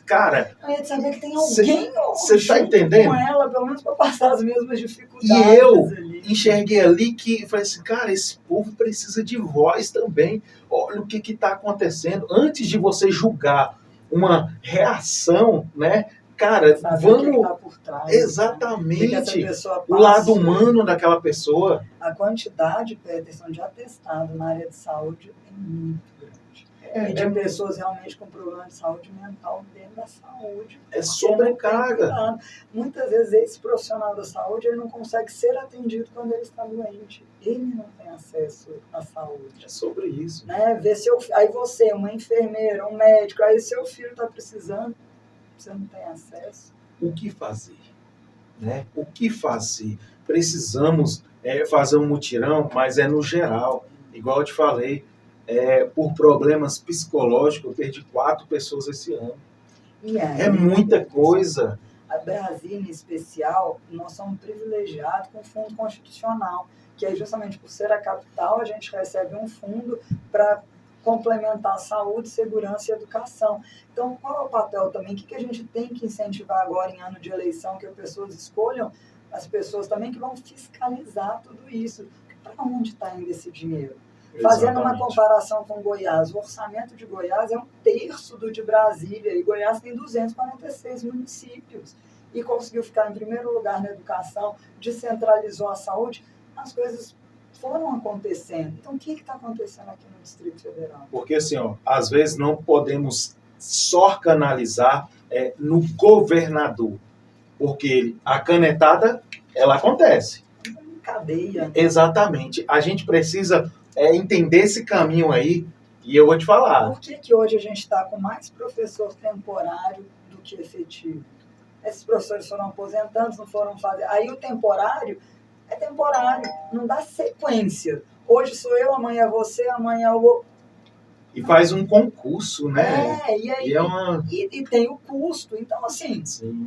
Speaker 1: cara...
Speaker 2: Eu ia saber que tem alguém
Speaker 1: você tá entendendo?
Speaker 2: Com ela, pelo menos para passar as mesmas dificuldades
Speaker 1: E eu,
Speaker 2: ali.
Speaker 1: enxerguei ali que falei assim, cara, esse povo precisa de voz também. Olha o que está acontecendo. Antes de você julgar uma reação, né? Cara,
Speaker 2: Saber
Speaker 1: vamos.
Speaker 2: O que tá por trás,
Speaker 1: exatamente.
Speaker 2: Né?
Speaker 1: O lado humano daquela pessoa.
Speaker 2: A quantidade, Peterson, de atestado na área de saúde é muito grande. E de pessoas realmente com problema de saúde mental dentro da saúde.
Speaker 1: É sobrecarga.
Speaker 2: Muitas vezes esse profissional da saúde ele não consegue ser atendido quando ele está doente. Ele não tem acesso à saúde.
Speaker 1: É sobre isso.
Speaker 2: Né? Aí você, uma enfermeira, um médico, aí seu filho está precisando, você não tem acesso.
Speaker 1: O que fazer? Né? O que fazer? Precisamos fazer um mutirão, mas é no geral. Igual eu te falei, por problemas psicológicos, eu perdi 4 pessoas esse ano.
Speaker 2: E aí,
Speaker 1: é muita coisa.
Speaker 2: A Brasília, em especial, nós somos privilegiados com o Fundo Constitucional, que aí justamente por ser a capital, a gente recebe um fundo para complementar saúde, segurança e educação. Então, qual é o papel também? O que a gente tem que incentivar agora em ano de eleição, que as pessoas escolham as pessoas também que vão fiscalizar tudo isso. Para onde está indo esse dinheiro? Fazendo uma comparação com Goiás, o orçamento de Goiás é 1/3 do de Brasília, e Goiás tem 246 municípios, e conseguiu ficar em primeiro lugar na educação, descentralizou a saúde, as coisas foram acontecendo. Então, o que está acontecendo aqui no Distrito Federal?
Speaker 1: Porque, assim, às vezes não podemos só canalizar no governador, porque a canetada, ela acontece.
Speaker 2: Cadeia.
Speaker 1: Exatamente. A gente precisa entender esse caminho aí, e eu vou te falar.
Speaker 2: Por que hoje a gente está com mais professor temporário do que efetivo? Esses professores foram aposentando, não foram fazer. Aí o temporário é temporário, não dá sequência. Hoje sou eu, amanhã é você, amanhã o outro.
Speaker 1: E faz um concurso, né?
Speaker 2: E tem o custo. Então, assim,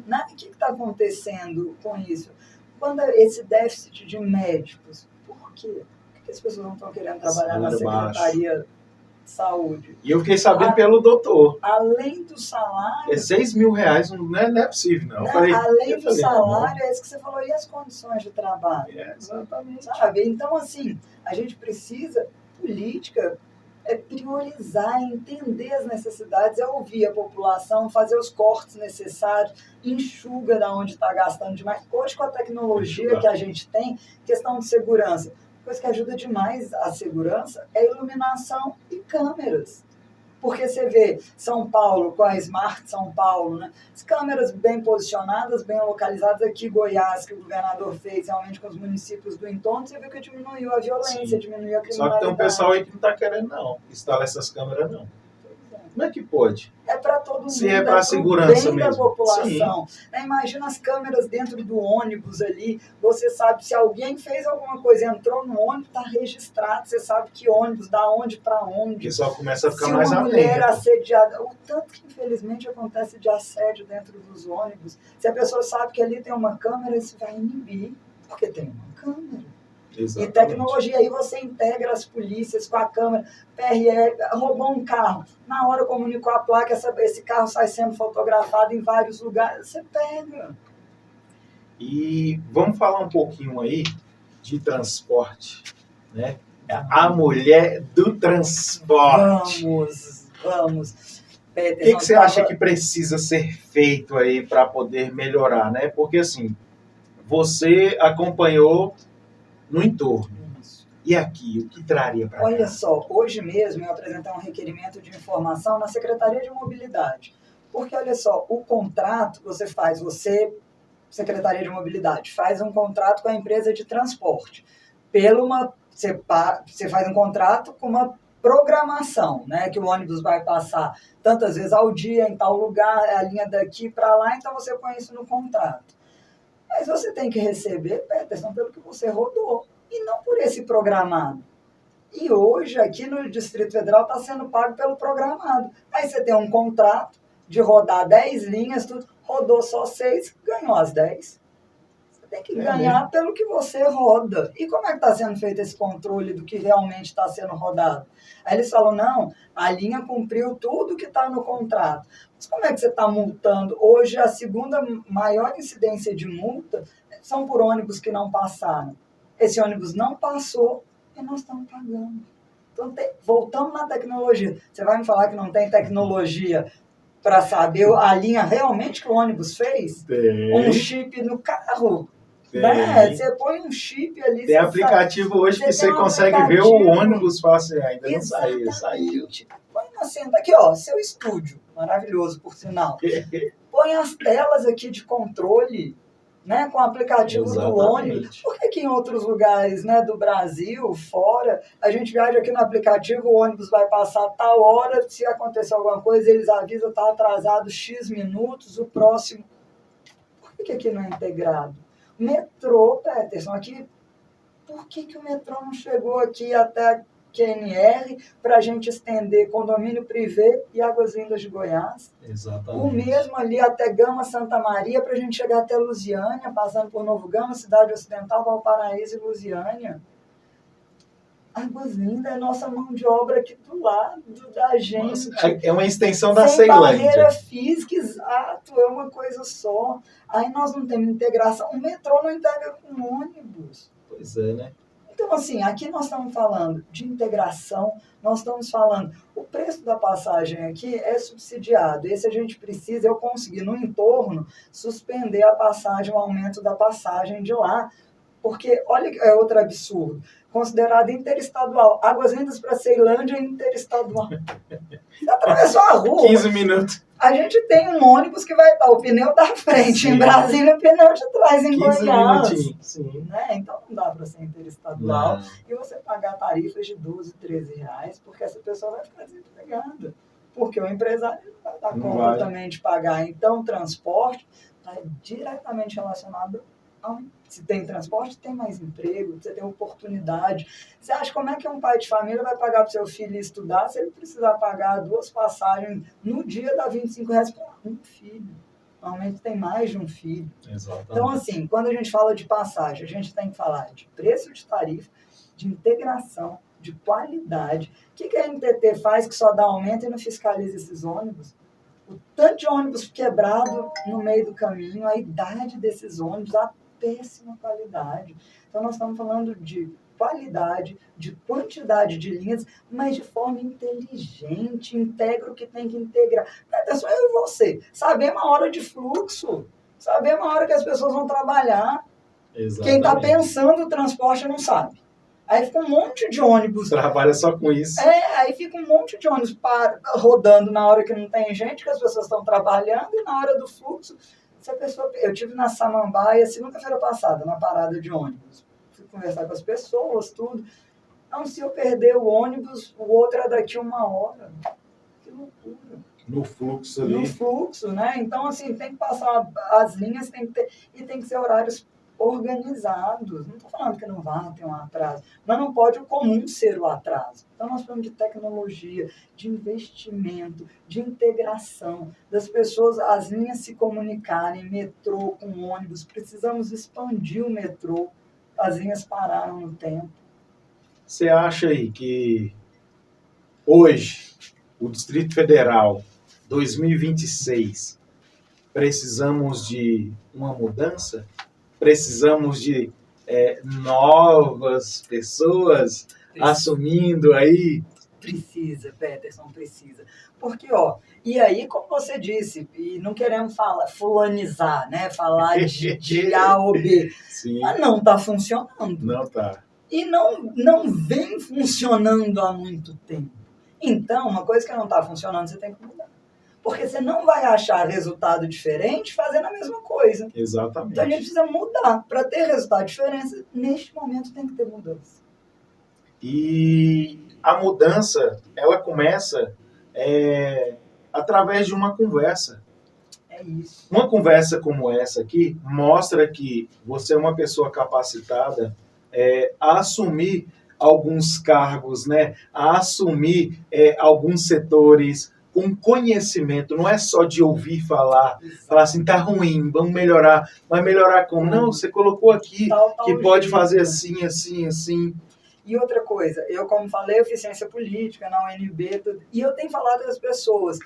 Speaker 2: né, o que está acontecendo com isso? Quando esse déficit de médicos, por quê? Porque as pessoas não estão querendo trabalhar na Secretaria de Saúde.
Speaker 1: E eu fiquei sabendo pelo doutor.
Speaker 2: Além do salário...
Speaker 1: É R$6.000, não é possível, não.
Speaker 2: Além do salário, é isso que você falou, e as condições de trabalho?
Speaker 1: Exatamente.
Speaker 2: Sabe? Então, assim, a gente precisa, política, priorizar, entender as necessidades, ouvir a população, fazer os cortes necessários, enxuga da onde está gastando demais. Hoje, com a tecnologia que a gente tem, questão de segurança, coisa que ajuda demais a segurança é iluminação e câmeras. Porque você vê São Paulo, com a Smart São Paulo, né? As câmeras bem posicionadas, bem localizadas aqui, Goiás, que o governador fez realmente com os municípios do entorno, você viu que diminuiu a violência, diminuiu a criminalidade.
Speaker 1: Só que tem um pessoal aí que não está querendo, não, instalar essas câmeras, não. Como é que pode?
Speaker 2: É para todo mundo.
Speaker 1: Se é para a segurança
Speaker 2: bem
Speaker 1: mesmo.
Speaker 2: Da população. Imagina as câmeras dentro do ônibus ali. Você sabe se alguém fez alguma coisa, entrou no ônibus, está registrado. Você sabe que ônibus, da onde para onde.
Speaker 1: O pessoal começa a ficar mais atento.
Speaker 2: Se uma mulher assediada, o tanto que infelizmente acontece de assédio dentro dos ônibus. Se a pessoa sabe que ali tem uma câmera, isso vai inibir, porque tem uma câmera.
Speaker 1: Exatamente.
Speaker 2: E tecnologia, aí você integra as polícias com a câmera, PRE, roubou um carro, na hora comunicou a placa, esse carro sai sendo fotografado em vários lugares, você pega.
Speaker 1: E vamos falar um pouquinho aí de transporte, né? A mulher do transporte.
Speaker 2: Vamos.
Speaker 1: O que você acha que precisa ser feito aí para poder melhorar, né? Porque assim, você acompanhou no entorno.
Speaker 2: Isso.
Speaker 1: E aqui, o que traria para cá?
Speaker 2: Olha só, hoje mesmo eu apresentei um requerimento de informação na Secretaria de Mobilidade. Porque, olha só, o contrato você faz, Secretaria de Mobilidade, faz um contrato com a empresa de transporte. Você faz um contrato com uma programação, né, que o ônibus vai passar tantas vezes ao dia, em tal lugar, a linha daqui para lá, então você põe isso no contrato. Mas você tem que receber, Peterson, pelo que você rodou, e não por esse programado. E hoje, aqui no Distrito Federal, está sendo pago pelo programado. Aí você tem um contrato de rodar 10 linhas, tudo, rodou só 6, ganhou as 10. Você tem que ganhar pelo que você roda. E como é que está sendo feito esse controle do que realmente está sendo rodado? Aí eles falam, não, a linha cumpriu tudo que está no contrato. Mas como é que você está multando? Hoje, a segunda maior incidência de multa são por ônibus que não passaram. esse ônibus não passou e nós estamos pagando. Então, voltamos na tecnologia. Você vai me falar que não tem tecnologia para saber a linha realmente que o ônibus fez?
Speaker 1: Tem.
Speaker 2: Um chip no carro.
Speaker 1: Tem.
Speaker 2: Né? Você põe um chip ali.
Speaker 1: Tem aplicativo hoje que você consegue ver o ônibus fácil. Ainda não saiu.
Speaker 2: Põe na cena aqui, ó, seu estúdio. Maravilhoso, por sinal. Põe as telas aqui de controle, né, com o aplicativo do ônibus. Por que em outros lugares, né, do Brasil, fora, a gente viaja aqui no aplicativo, o ônibus vai passar tal hora, se acontecer alguma coisa, eles avisam, está atrasado X minutos, o próximo. Por que aqui não é integrado? Metrô, Peterson, aqui, por que o metrô não chegou aqui até QNR para a gente estender condomínio privê e Águas Lindas de Goiás?
Speaker 1: Exatamente.
Speaker 2: O mesmo ali até Gama, Santa Maria, para a gente chegar até Lusiânia, passando por Novo Gama, Cidade Ocidental, Valparaíso e Lusiânia. Águas Lindas é nossa mão de obra aqui do lado da gente.
Speaker 1: Nossa, é uma extensão da
Speaker 2: Sem
Speaker 1: Ceilândia.
Speaker 2: barreira física, exato, é uma coisa só. Aí nós não temos integração. O metrô não integra com ônibus.
Speaker 1: Pois é, né?
Speaker 2: Então, assim, aqui nós estamos falando de integração, nós estamos falando, o preço da passagem aqui é subsidiado. Esse a gente precisa, eu consegui, no entorno, suspender a passagem, o aumento da passagem de lá. Porque, olha, é outro absurdo. Considerado interestadual. Águas Lindas para Ceilândia é interestadual. Você atravessou a rua.
Speaker 1: 15 minutos.
Speaker 2: A gente tem um ônibus que vai estar o pneu da frente, sim. Em Brasília, o pneu de trás, em Goiás.
Speaker 1: Sim.
Speaker 2: Né? Então não dá para ser interestadual. Não. E você pagar tarifas de 12, 13 reais, porque essa pessoa vai ficar desempregada. Porque o empresário não vai dar conta também de pagar. Então, o transporte está diretamente relacionado ao. Se tem transporte, tem mais emprego, você tem oportunidade. Você acha como é que um pai de família vai pagar para o seu filho estudar se ele precisar pagar 2 passagens no dia, dá R$25 para um filho? Normalmente tem mais de um filho.
Speaker 1: Exatamente.
Speaker 2: Então, assim, quando a gente fala de passagem, a gente tem que falar de preço de tarifa, de integração, de qualidade. O que a NTT faz que só dá aumento e não fiscaliza esses ônibus? O tanto de ônibus quebrado no meio do caminho, a idade desses ônibus, a péssima qualidade. Então, nós estamos falando de qualidade, de quantidade de linhas, mas de forma inteligente, integra o que tem que integrar. Atenção, eu e você, sabemos a hora de fluxo, sabemos a hora que as pessoas vão trabalhar. Exatamente. Quem está pensando o transporte não sabe. Aí fica um monte de ônibus.
Speaker 1: Trabalha só com isso.
Speaker 2: Aí fica um monte de ônibus rodando na hora que não tem gente, que as pessoas estão trabalhando, e na hora do fluxo. Eu estive na Samambaia segunda-feira passada, na parada de ônibus. Fui conversar com as pessoas, tudo. Não, se eu perder o ônibus, o outro é daqui 1 hora. Que loucura.
Speaker 1: No fluxo ali.
Speaker 2: No fluxo, né? Então, assim, tem que passar as linhas, tem que ser horários organizados. Não estou falando que não vai ter um atraso, mas não pode o comum ser o atraso. Então, nós falamos de tecnologia, de investimento, de integração, das pessoas, as linhas se comunicarem, metrô com ônibus, precisamos expandir o metrô, as linhas pararam no tempo.
Speaker 1: Você acha aí que hoje, o Distrito Federal, 2026, precisamos de uma mudança? Precisamos de novas pessoas assumindo aí?
Speaker 2: Precisa, Peterson, precisa. Porque, ó, e aí, como você disse, e não queremos fulanizar, né? Falar de A ou B.
Speaker 1: Sim.
Speaker 2: Mas não está funcionando.
Speaker 1: Não está.
Speaker 2: E não vem funcionando há muito tempo. Então, uma coisa que não está funcionando, você tem que mudar. Porque você não vai achar resultado diferente fazendo a mesma coisa.
Speaker 1: Exatamente.
Speaker 2: Então a gente precisa mudar. Para ter resultado diferente, neste momento tem que ter mudança.
Speaker 1: E a mudança, ela começa através de uma conversa.
Speaker 2: É isso.
Speaker 1: Uma conversa como essa aqui mostra que você é uma pessoa capacitada a assumir alguns cargos, né? A assumir alguns setores com conhecimento, não é só de ouvir falar assim, tá ruim, vamos melhorar, vai melhorar como? Não, você colocou aqui que pode fazer assim, assim, assim.
Speaker 2: E outra coisa, eu como falei, eu fiz ciência política na UNB, e eu tenho falado com as pessoas,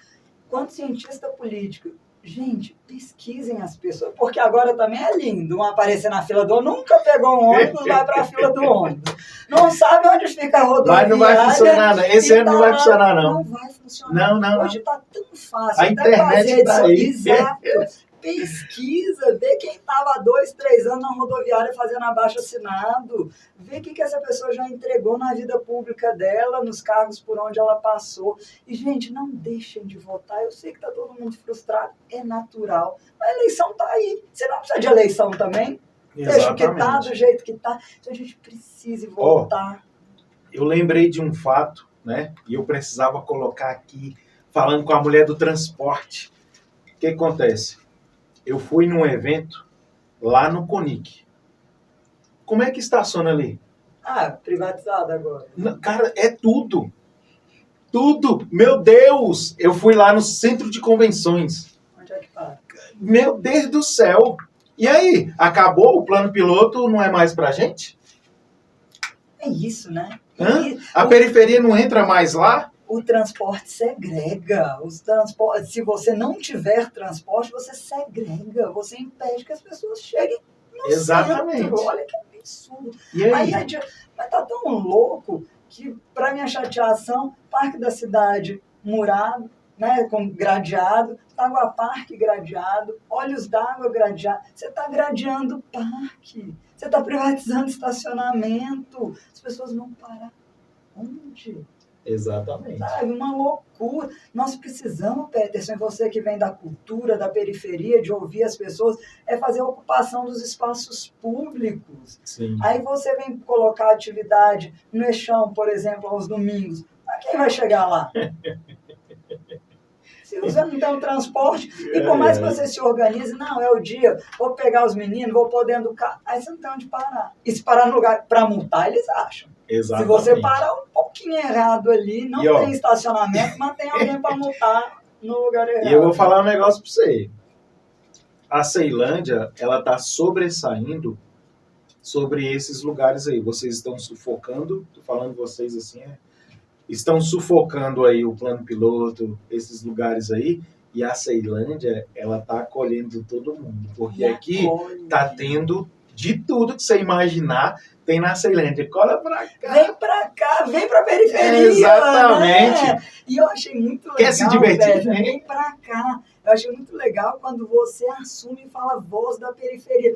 Speaker 2: quanto cientista político, Gente, pesquisem as pessoas, porque agora também é lindo. Um aparecer na fila do ônibus, nunca pegou um ônibus, vai para a fila do ônibus. Não sabe onde fica a rodoviária.
Speaker 1: Mas não vai funcionar, não. Esse ano não vai funcionar, não.
Speaker 2: Não vai funcionar.
Speaker 1: Não.
Speaker 2: Hoje está tão fácil.
Speaker 1: A internet está aí.
Speaker 2: Exato. Pesquisa, vê quem estava há 2, 3 anos na rodoviária fazendo abaixo-assinado, vê o que essa pessoa já entregou na vida pública dela, nos cargos por onde ela passou. E, gente, não deixem de votar. Eu sei que está todo mundo frustrado, é natural. A eleição está aí. Você não precisa de eleição também? Deixa o que está, do jeito que está. Então, a gente precisa votar.
Speaker 1: Eu lembrei de um fato, né? E eu precisava colocar aqui, falando com a mulher do transporte. O que acontece? Eu fui num evento lá no Conic. Como é que estaciona ali?
Speaker 2: Privatizado agora.
Speaker 1: Cara, é tudo. Tudo. Meu Deus! Eu fui lá no centro de convenções.
Speaker 2: Onde é que para?
Speaker 1: Meu Deus do céu! E aí? Acabou? O plano piloto não é mais pra gente?
Speaker 2: É isso, né?
Speaker 1: A periferia não entra mais lá?
Speaker 2: O transporte segrega. Se você não tiver transporte, você segrega. Você impede que as pessoas cheguem no centro. Olha que absurdo.
Speaker 1: E aí?
Speaker 2: Mas tá tão louco que, para minha chateação, Parque da Cidade murado, né, com gradeado, Água Parque gradeado, Olhos d'Água gradeado. Você está gradeando o parque. Você está privatizando estacionamento. As pessoas vão parar onde?
Speaker 1: Exatamente.
Speaker 2: Sabe, uma loucura. Nós precisamos, Peterson, você que vem da cultura, da periferia, de ouvir as pessoas, é fazer a ocupação dos espaços públicos.
Speaker 1: Sim.
Speaker 2: Aí você vem colocar atividade no Eixão, por exemplo, aos domingos. Mas quem vai chegar lá? Se você não tem um transporte, e por mais que você se organize, não, é o dia, vou pegar os meninos, vou pôr dentro do carro, aí você não tem onde parar. E se parar no lugar para multar, eles acham.
Speaker 1: Exatamente.
Speaker 2: Se você parar um pouquinho errado ali, não tem estacionamento, mas tem alguém para multar no lugar errado.
Speaker 1: E eu vou falar um negócio para você. A Ceilândia, ela está sobressaindo sobre esses lugares aí. Vocês estão sufocando, tô falando vocês assim, estão sufocando aí o plano piloto, esses lugares aí, e a Ceilândia, ela está acolhendo todo mundo. Porque aqui está tendo de tudo que você imaginar, tem na Ceilândia. Cola pra cá.
Speaker 2: Vem pra cá, vem pra periferia.
Speaker 1: Exatamente.
Speaker 2: Né? E eu achei muito legal.
Speaker 1: Quer se divertir?
Speaker 2: Vem pra cá. Eu achei muito legal quando você assume e fala voz da periferia.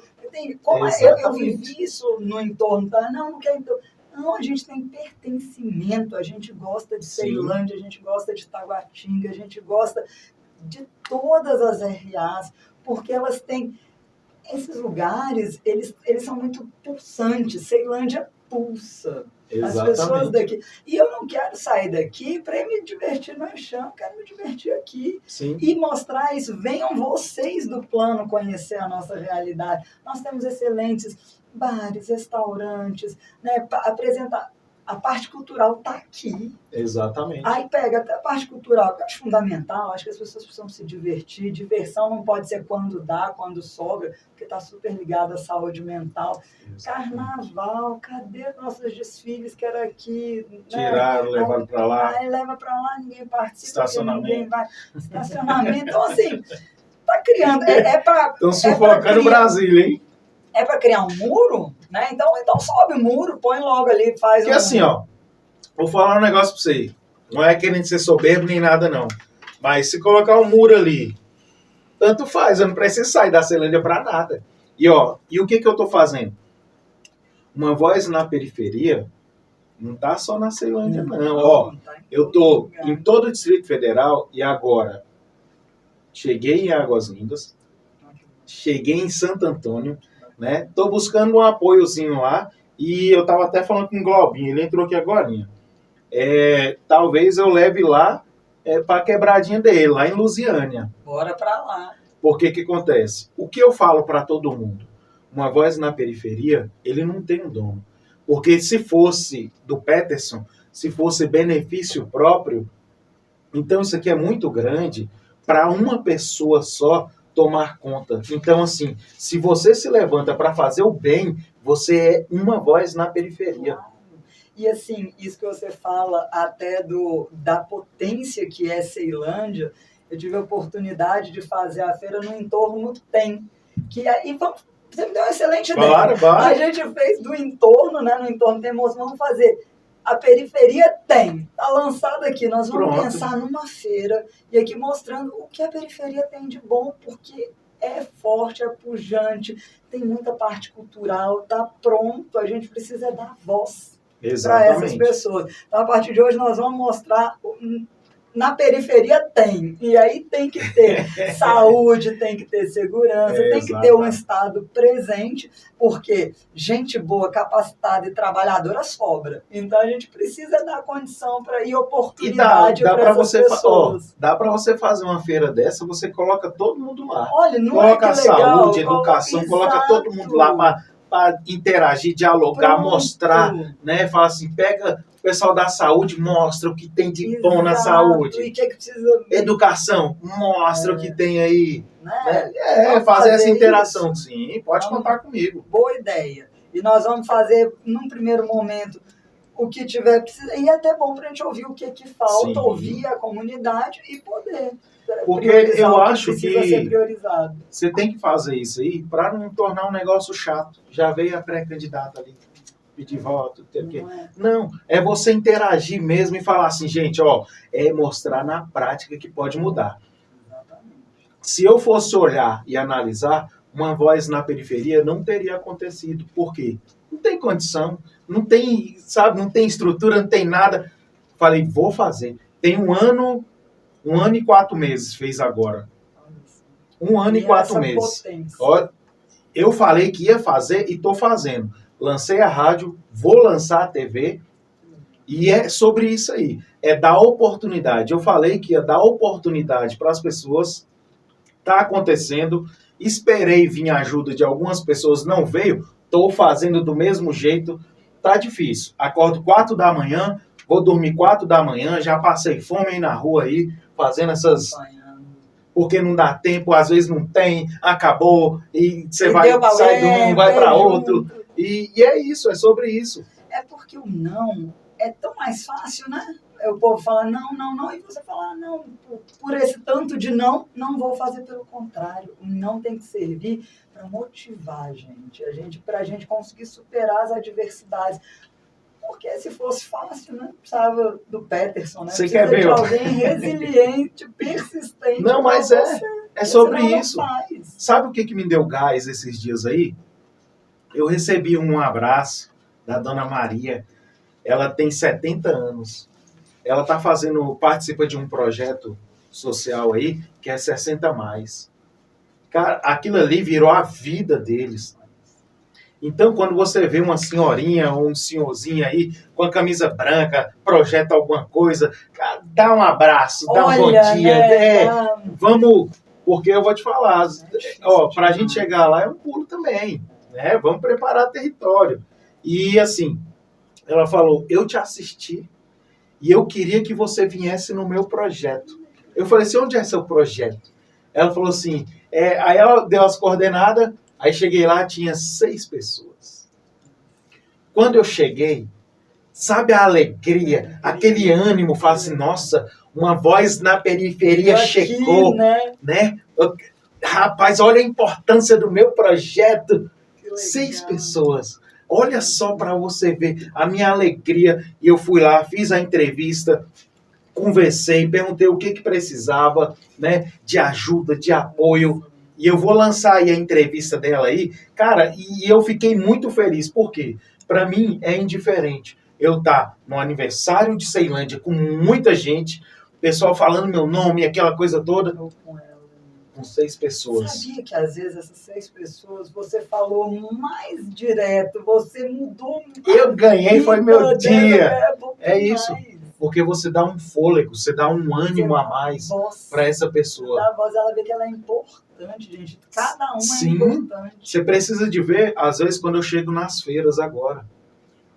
Speaker 2: Eu vivi isso no entorno, tá? Não quer entorno. Não, a gente tem pertencimento, a gente gosta de Ceilândia, a gente gosta de Taguatinga, a gente gosta de todas as RAs, porque elas têm... Esses lugares, eles são muito pulsantes. Ceilândia pulsa.
Speaker 1: Exatamente.
Speaker 2: As pessoas daqui. E eu não quero sair daqui para me divertir no chão, eu quero me divertir aqui.
Speaker 1: Sim.
Speaker 2: E mostrar isso. Venham vocês do plano conhecer a nossa realidade. Nós temos excelentes bares, restaurantes, né, apresentar. A parte cultural está aqui.
Speaker 1: Exatamente.
Speaker 2: Aí pega até a parte cultural, que eu acho fundamental, acho que as pessoas precisam se divertir. Diversão não pode ser quando dá, quando sobra, porque está super ligado à saúde mental. Exatamente. Carnaval, cadê nossos desfiles que era aqui?
Speaker 1: Tiraram, né? Levaram para lá.
Speaker 2: Aí leva para lá, ninguém participa,
Speaker 1: Estacionamento.
Speaker 2: Ninguém vai. Estacionamento. Então, assim, está criando. Estão
Speaker 1: sufocando o Brasil, hein?
Speaker 2: É para criar um muro, né? Então sobe o muro, põe logo ali, faz
Speaker 1: Porque assim, vou falar um negócio para você. Não é querendo ser soberbo nem nada, não. Mas se colocar um muro ali, tanto faz, eu não preciso sair da Ceilândia para nada. E o que eu tô fazendo? Uma voz na periferia não tá só na Ceilândia, não. Eu tô em todo o Distrito Federal e agora cheguei em Águas Lindas, cheguei em Santo Antônio, né? Tô buscando um apoiozinho lá e eu tava até falando com o Globinho, ele entrou aqui agorinha. Talvez eu leve lá para a quebradinha dele, lá em Lusiânia.
Speaker 2: Bora para lá.
Speaker 1: Porque que acontece? O que eu falo para todo mundo? Uma voz na periferia, ele não tem um dono. Porque se fosse do Peterson, se fosse benefício próprio, então isso aqui é muito grande para uma pessoa só tomar conta. Então, assim, se você se levanta para fazer o bem, você é uma voz na periferia.
Speaker 2: E assim, isso que você fala até da potência que é Ceilândia, eu tive a oportunidade de fazer a feira no entorno TEM, que aí você me deu uma excelente ideia.
Speaker 1: Claro.
Speaker 2: A gente fez do entorno, né? No entorno tem, vamos fazer. A periferia tem, está lançado aqui. Nós vamos pensar numa feira e aqui mostrando o que a periferia tem de bom, porque é forte, é pujante, tem muita parte cultural, está pronto. A gente precisa dar voz para essas pessoas. Então, a partir de hoje, nós vamos mostrar. Na periferia tem, e aí tem que ter saúde, tem que ter segurança, tem que ter um Estado presente, porque gente boa, capacitada e trabalhadora sobra. Então a gente precisa dar condição e oportunidade para essas pessoas.
Speaker 1: Dá para você fazer uma feira dessa, você coloca todo mundo lá.
Speaker 2: Olha, não
Speaker 1: coloca
Speaker 2: é que legal,
Speaker 1: saúde, educação, coloca todo mundo lá para interagir, dialogar, mostrar, né? Fala assim, pega o pessoal da saúde, mostra o que tem de bom na saúde.
Speaker 2: E que precisa...
Speaker 1: Educação, mostra o que tem aí. Né? Fazer essa interação. Isso. Sim, pode contar comigo.
Speaker 2: Boa ideia. E nós vamos fazer, num primeiro momento, o que tiver precisa. E é até bom para a gente ouvir o que falta, sim, ouvir a comunidade e poder.
Speaker 1: Porque eu acho que você tem que fazer isso aí para não tornar um negócio chato. Já veio a pré-candidata ali pedir voto. Não, é você interagir mesmo e falar assim, gente, é mostrar na prática que pode mudar. Exatamente. Se eu fosse olhar e analisar, uma voz na periferia não teria acontecido. Por quê? Não tem condição, não tem, sabe, não tem estrutura, não tem nada. Falei, vou fazer. Tem 1 ano e 4 meses fez agora. 1 ano e 4 meses. Eu falei que ia fazer e estou fazendo. Lancei a rádio, vou lançar a TV e é sobre isso aí. É dar oportunidade. Eu falei que ia dar oportunidade para as pessoas. Está acontecendo. Esperei vir a ajuda de algumas pessoas, não veio. Estou fazendo do mesmo jeito. Tá difícil. Acordo 4 da manhã, vou dormir 4 da manhã, já passei fome aí na rua aí, fazendo essas... Porque não dá tempo, às vezes não tem, acabou, e você vai sair de um, vai para outro. E é isso, é sobre isso.
Speaker 2: É porque o não é tão mais fácil, né? O povo fala não, e você fala, não, por esse tanto de não vou fazer, pelo contrário. O não tem que servir para motivar a gente, para a gente conseguir superar as adversidades. Porque se fosse fácil, né? Precisava do Peterson, né?
Speaker 1: Você quer ver?
Speaker 2: De alguém resiliente, persistente.
Speaker 1: Não, mas é sobre isso. Sabe o que me deu gás esses dias aí? Eu recebi um abraço da Dona Maria. Ela tem 70 anos. Ela participa de um projeto social aí, que é 60 mais. Cara, aquilo ali virou a vida deles. Então, quando você vê uma senhorinha ou um senhorzinho aí com a camisa branca, projeta alguma coisa, cara, dá um abraço, dá um bom dia.
Speaker 2: Né?
Speaker 1: Vamos, porque eu vou te falar, para a gente chegar lá é um pulo também. Né? Vamos preparar território. E assim, ela falou, eu te assisti e eu queria que você viesse no meu projeto. Eu falei assim, onde é seu projeto? Ela falou assim, aí ela deu as coordenadas, aí cheguei lá, tinha 6 pessoas. Quando eu cheguei, sabe a alegria, aquele ânimo, fala assim, nossa, uma voz na periferia chegou, né? Rapaz, olha a importância do meu projeto. 6 pessoas. Olha só para você ver a minha alegria. E eu fui lá, fiz a entrevista, conversei, perguntei o que precisava, né, de ajuda, de apoio. E eu vou lançar aí a entrevista dela aí. Cara, e eu fiquei muito feliz. Por quê? Para mim é indiferente. Eu tá no aniversário de Ceilândia com muita gente, pessoal falando meu nome, aquela coisa toda. Com 6 pessoas.
Speaker 2: Sabia que às vezes essas 6 pessoas você falou mais direto, você mudou.
Speaker 1: Eu ganhei, foi meu dia. É isso. Porque você dá um fôlego, você dá um ânimo a mais para essa pessoa.
Speaker 2: A voz, ela vê que ela é importante, gente. Cada um é importante.
Speaker 1: Você precisa de ver, às vezes, quando eu chego nas feiras agora.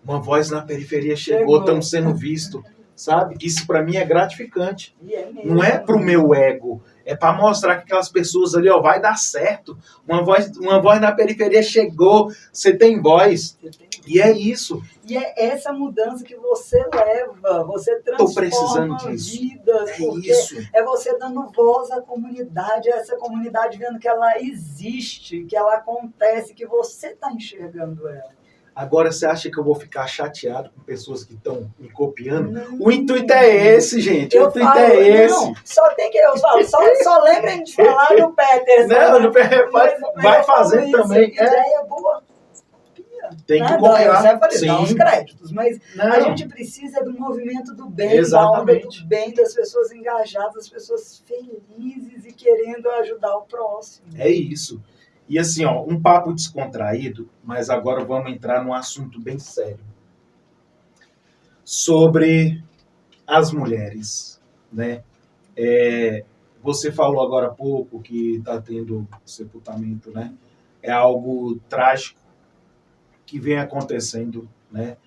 Speaker 1: Uma voz na periferia chegou, estamos sendo vistos. Sabe? Isso para mim é gratificante. Não é pro meu ego. É para mostrar que aquelas pessoas ali, vai dar certo. Uma voz na periferia chegou. Você tem voz. E é isso.
Speaker 2: E é essa mudança que você leva, você transforma vidas, porque é você dando voz à comunidade, essa comunidade vendo que ela existe, que ela acontece, que você está enxergando ela.
Speaker 1: Agora, você acha que eu vou ficar chateado com pessoas que estão me copiando? O intuito é esse, gente. O intuito é esse.
Speaker 2: Não, só tem que eu falo, só lembrem de falar do Peterson.
Speaker 1: Não, vai fazendo também.
Speaker 2: Ideia boa.
Speaker 1: Tem que copiar.
Speaker 2: Eu sempre dar os créditos, mas a gente precisa do movimento do bem,
Speaker 1: exatamente,
Speaker 2: da onda do bem, das pessoas engajadas, das pessoas felizes e querendo ajudar o próximo.
Speaker 1: É isso. E assim, ó, um papo descontraído, mas agora vamos entrar num assunto bem sério. Sobre as mulheres, né? Você falou agora há pouco que está tendo sepultamento, né? É algo trágico que vem acontecendo, né?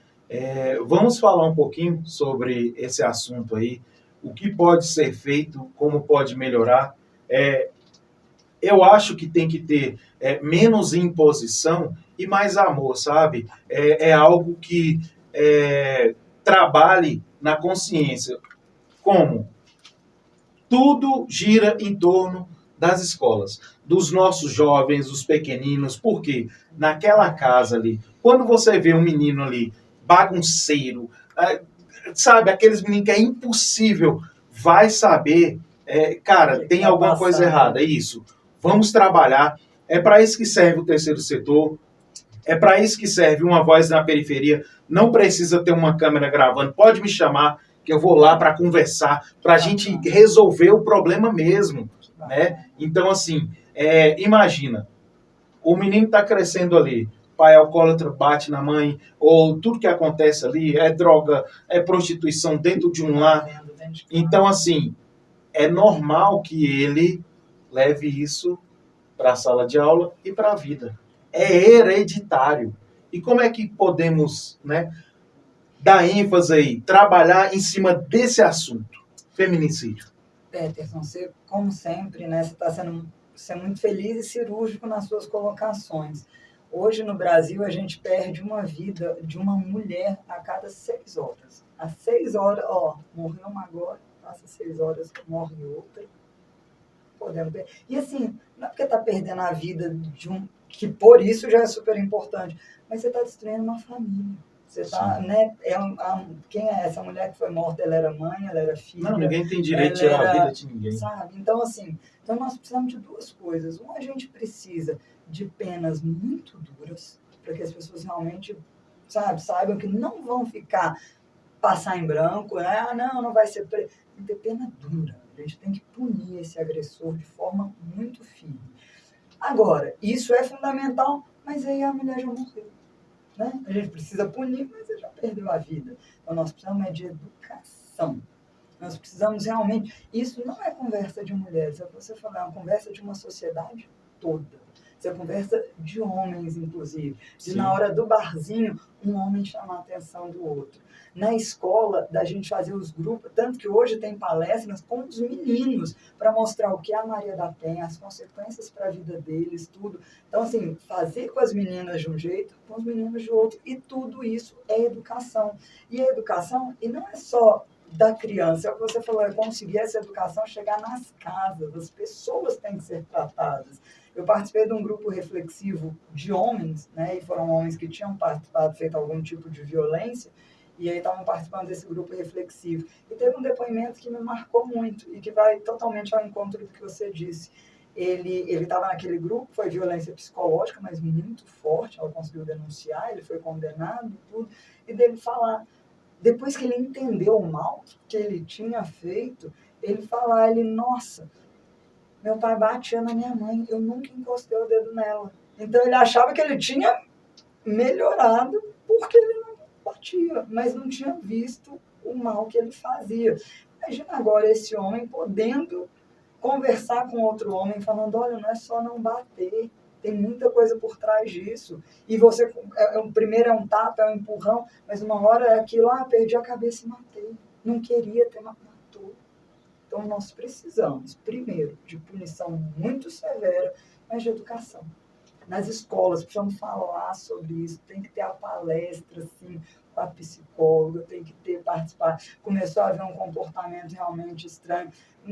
Speaker 1: Vamos falar um pouquinho sobre esse assunto aí, o que pode ser feito, como pode melhorar. Eu acho que tem que ter menos imposição e mais amor, sabe? É algo que trabalhe na consciência. Como? Tudo gira em torno das escolas, dos nossos jovens, dos pequeninos. Por quê? Naquela casa ali, quando você vê um menino ali, bagunceiro, sabe, aqueles meninos que é impossível, vai saber, cara, tem alguma coisa errada, é isso. Vamos trabalhar, é para isso que serve o terceiro setor, é para isso que serve uma voz na periferia, não precisa ter uma câmera gravando, pode me chamar, que eu vou lá para conversar, para a gente resolver o problema mesmo, né? Então, assim, imagina, o menino está crescendo ali, pai alcoólatra bate na mãe, ou tudo que acontece ali é droga, é prostituição dentro de um lar. Então, assim, é normal que ele leve isso para a sala de aula e para a vida. É hereditário. E como é que podemos, né, dar ênfase aí, trabalhar em cima desse assunto, feminicídio?
Speaker 2: Peterson, você, como sempre, né, você está sendo muito feliz e cirúrgico nas suas colocações. Hoje, no Brasil, a gente perde uma vida de uma mulher a cada 6 horas. Às 6 horas, morreu uma agora, passa 6 horas, morre outra. Podemos ver. E assim, não é porque está perdendo a vida de um, que por isso já é super importante, mas você está destruindo uma família. Você está, né? Quem é essa mulher que foi morta? Ela era mãe, ela era filha.
Speaker 1: Não, ninguém tem direito de tirar a vida de ninguém.
Speaker 2: Sabe? Então, assim, nós precisamos de duas coisas. Uma, a gente precisa de penas muito duras, para que as pessoas realmente, saibam que não vão passar em branco, né? Não vai ser preso. Tem que ter pena dura. A gente tem que punir esse agressor de forma muito firme. Agora, isso é fundamental, mas aí a mulher já morreu. Né? A gente precisa punir, mas ele já perdeu a vida. Então, nós precisamos de educação. Nós precisamos realmente... Isso não é conversa de mulheres, é o que você falou, é uma conversa de uma sociedade toda. Isso é conversa de homens, inclusive. Na hora do barzinho, um homem chamar a atenção do outro. Na escola, da gente fazer os grupos, tanto que hoje tem palestras com os meninos, para mostrar o que é a Maria da Penha, as consequências para a vida deles, tudo. Então, assim, fazer com as meninas de um jeito, com os meninos de outro, e tudo isso é educação. E a educação, e não é só da criança, é o que você falou, é conseguir essa educação chegar nas casas, as pessoas têm que ser tratadas. Eu participei de um grupo reflexivo de homens, né, e foram homens que tinham participado, feito algum tipo de violência, e aí estavam participando desse grupo reflexivo. E teve um depoimento que me marcou muito, e que vai totalmente ao encontro do que você disse. Ele estava naquele grupo, foi violência psicológica, mas muito forte, ela conseguiu denunciar, ele foi condenado, tudo, e dele falar, depois que ele entendeu o mal que ele tinha feito, ele nossa, meu pai batia na minha mãe, eu nunca encostei o dedo nela. Então ele achava que ele tinha melhorado porque ele não batia, mas não tinha visto o mal que ele fazia. Imagina agora esse homem podendo conversar com outro homem, falando, olha, não é só não bater, tem muita coisa por trás disso. E você, primeiro é um tapa, é um empurrão, mas uma hora é aquilo, perdi a cabeça e matei. Não queria ter matou. Então, nós precisamos, primeiro, de punição muito severa, mas de educação. nas escolas, precisamos falar sobre isso, tem que ter a palestra, assim, com a psicóloga, tem que participar. Começou a haver um comportamento realmente estranho,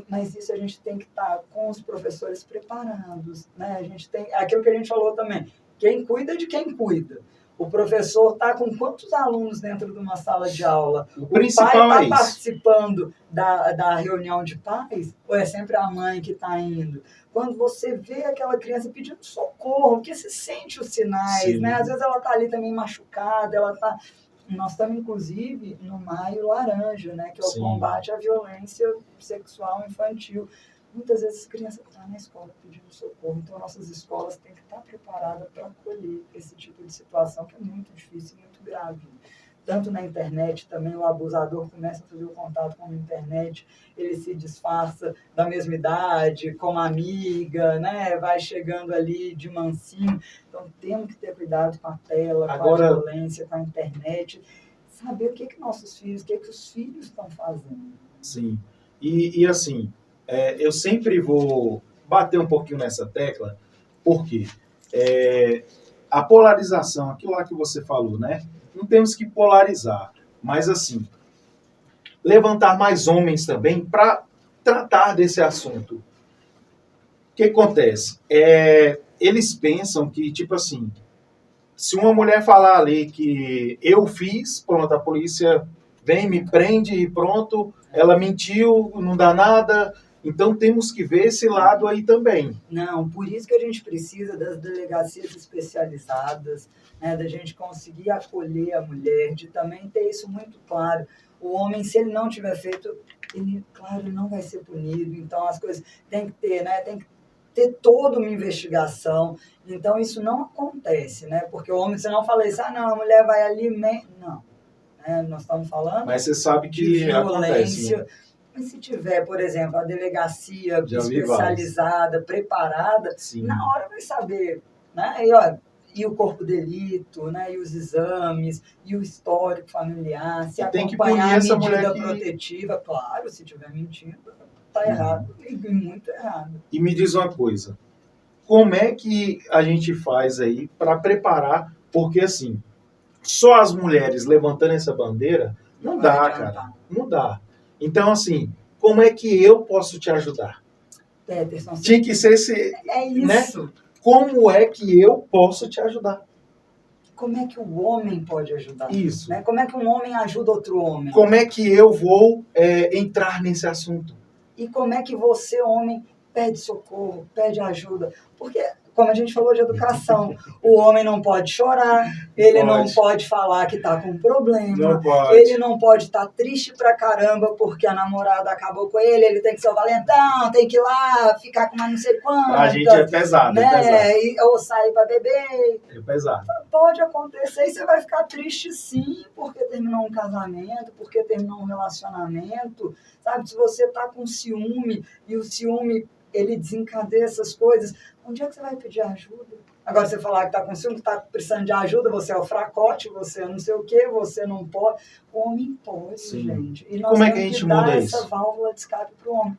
Speaker 2: mas isso a gente tem que estar com os professores preparados, né? A gente tem, aquilo que a gente falou também, quem cuida de quem cuida. O professor está com quantos alunos dentro de uma sala de aula?
Speaker 1: O
Speaker 2: pai
Speaker 1: principal
Speaker 2: está participando da reunião de pais ou é sempre a mãe que está indo? Quando você vê aquela criança pedindo socorro, porque você sente os sinais, né? Às vezes ela está ali também machucada, ela está... Nós estamos, inclusive, no Maio Laranja, né? Que é o combate à violência sexual infantil. Muitas vezes a criança está na escola pedindo socorro, então nossas escolas têm que estar preparadas para acolher esse tipo de situação que é muito difícil e muito grave. Tanto na internet também, o abusador começa a fazer o contato com a internet, ele se disfarça da mesma idade, como amiga, né? Vai chegando ali de mansinho. Então temos que ter cuidado com a tela, com a violência, com a internet, saber o que nossos filhos, o que os filhos estão fazendo.
Speaker 1: Sim, e assim... eu sempre vou bater um pouquinho nessa tecla, porque a polarização, aquilo lá que você falou, né? Não temos que polarizar, mas assim, levantar mais homens também para tratar desse assunto. O que acontece? Eles pensam que, tipo assim, se uma mulher falar ali que eu fiz, pronto, a polícia vem, me prende e pronto, ela mentiu, não dá nada. Então, temos que ver esse lado aí também.
Speaker 2: Não, por isso que a gente precisa das delegacias especializadas, né, da gente conseguir acolher a mulher, de também ter isso muito claro. O homem, se ele não tiver feito, ele, claro, ele não vai ser punido. Então, as coisas tem que ter, né, tem que ter toda uma investigação. Então, isso não acontece, né? Porque o homem, você não fala isso, não, a mulher vai ali... Não, né? Nós estamos falando...
Speaker 1: Mas você sabe que
Speaker 2: de violência...
Speaker 1: acontece, né?
Speaker 2: Mas se tiver, por exemplo, a delegacia especializada, preparada, sim, na hora vai saber, né? E o corpo de delito, né? E os exames, e o histórico familiar, se
Speaker 1: tem
Speaker 2: acompanhar
Speaker 1: que
Speaker 2: a medida protetiva, claro, se tiver mentindo, está errado, e muito errado.
Speaker 1: E me diz uma coisa, como é que a gente faz aí para preparar? Porque assim, só as mulheres levantando essa bandeira, não dá, cara, não dá. Então, assim, como é que eu posso te ajudar?
Speaker 2: Peterson,
Speaker 1: tinha que ser esse...
Speaker 2: É isso.
Speaker 1: Né? Como é que eu posso te ajudar?
Speaker 2: Como é que o homem pode ajudar?
Speaker 1: Isso.
Speaker 2: Né? Como é que um homem ajuda outro homem?
Speaker 1: Como é que eu vou entrar nesse assunto?
Speaker 2: E como é que você, homem, pede socorro, pede ajuda? Porque... Como a gente falou de educação, o homem não pode chorar, ele não pode falar que está com um problema, ele não pode estar triste pra caramba porque a namorada acabou com ele tem que ser o valentão, tem que ir lá ficar com mais não sei quanto.
Speaker 1: A gente é pesado,
Speaker 2: né?
Speaker 1: É pesado.
Speaker 2: Ou sair para beber.
Speaker 1: É pesado.
Speaker 2: Pode acontecer e você vai ficar triste sim, porque terminou um casamento, porque terminou um relacionamento. Sabe, se você está com ciúme e o ciúme... ele desencadeia essas coisas, onde é que você vai pedir ajuda? Agora, você falar que está com ciúme, que está precisando de ajuda, você é o fracote, você é não sei o quê, você não pode. O homem pode, sim, gente. E nós
Speaker 1: como é que a gente muda isso?
Speaker 2: Essa válvula de escape para o homem.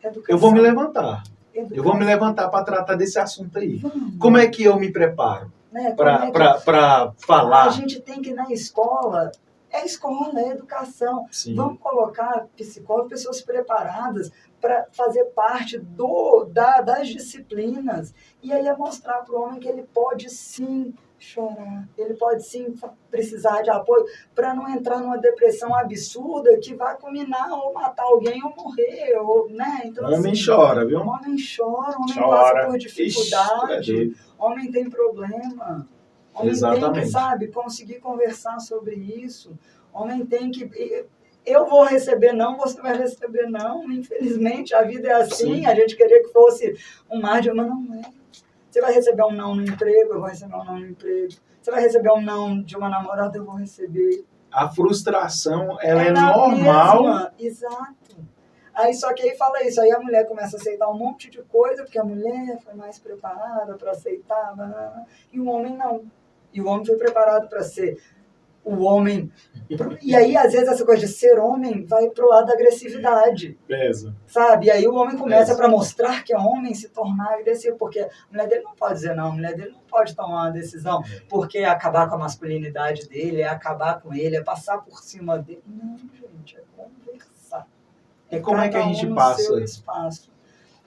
Speaker 2: Educação.
Speaker 1: Eu vou me levantar.
Speaker 2: Educação.
Speaker 1: Eu vou me levantar para tratar desse assunto aí. Como é que eu me preparo para falar?
Speaker 2: A gente tem que ir na escola... É escola, é educação. Sim. Vamos colocar psicólogos, pessoas preparadas para fazer parte das disciplinas. E aí é mostrar para o homem que ele pode sim chorar, ele pode sim precisar de apoio para não entrar numa depressão absurda que vai culminar ou matar alguém ou morrer. Ou, né? Então,
Speaker 1: homem chora, viu?
Speaker 2: Homem chora, homem passa por dificuldade, homem tem problema. Homem tem que, sabe, conseguir conversar sobre isso. Homem tem que... Eu vou receber não, você vai receber não. Infelizmente, a vida é assim. Sim. A gente queria que fosse um mar de... Mas não é. Você vai receber um não no emprego, eu vou receber um não no emprego. Você vai receber um não de uma namorada, eu vou receber.
Speaker 1: A frustração, ela é normal.
Speaker 2: Mesma. Exato. Aí, só que aí fala isso, aí a mulher começa a aceitar um monte de coisa, porque a mulher foi mais preparada para aceitar, e o homem não. E o homem foi preparado para ser o homem... E aí, às vezes, essa coisa de ser homem vai pro lado da agressividade.
Speaker 1: Pesa.
Speaker 2: Sabe? E aí o homem começa para mostrar que é homem se tornar agressivo, porque a mulher dele não pode dizer não, a mulher dele não pode tomar uma decisão, porque é acabar com a masculinidade dele, é acabar com ele, é passar por cima dele. Não, gente, é conversar.
Speaker 1: E como é que a gente
Speaker 2: no
Speaker 1: passa?
Speaker 2: Seu espaço.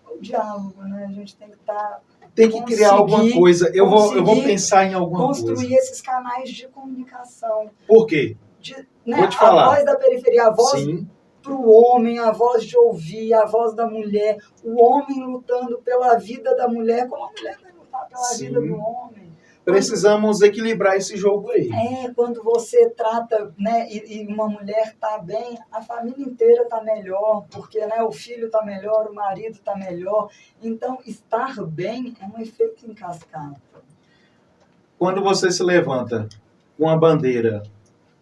Speaker 2: O diálogo, né? A gente tem que estar...
Speaker 1: Tem que criar alguma coisa. Eu vou pensar em alguma coisa.
Speaker 2: Construir esses canais de comunicação.
Speaker 1: Por quê?
Speaker 2: Né?
Speaker 1: Vou te falar.
Speaker 2: A voz da periferia, a voz
Speaker 1: Sim.
Speaker 2: para o homem, a voz de ouvir, a voz da mulher, o homem lutando pela vida da mulher, como a mulher vai lutar pela vida do homem.
Speaker 1: Precisamos equilibrar esse jogo aí.
Speaker 2: Quando você trata, né, e uma mulher está bem, a família inteira está melhor, porque, né, o filho está melhor, o marido está melhor. Então, estar bem é um efeito em cascata.
Speaker 1: Quando você se levanta com a bandeira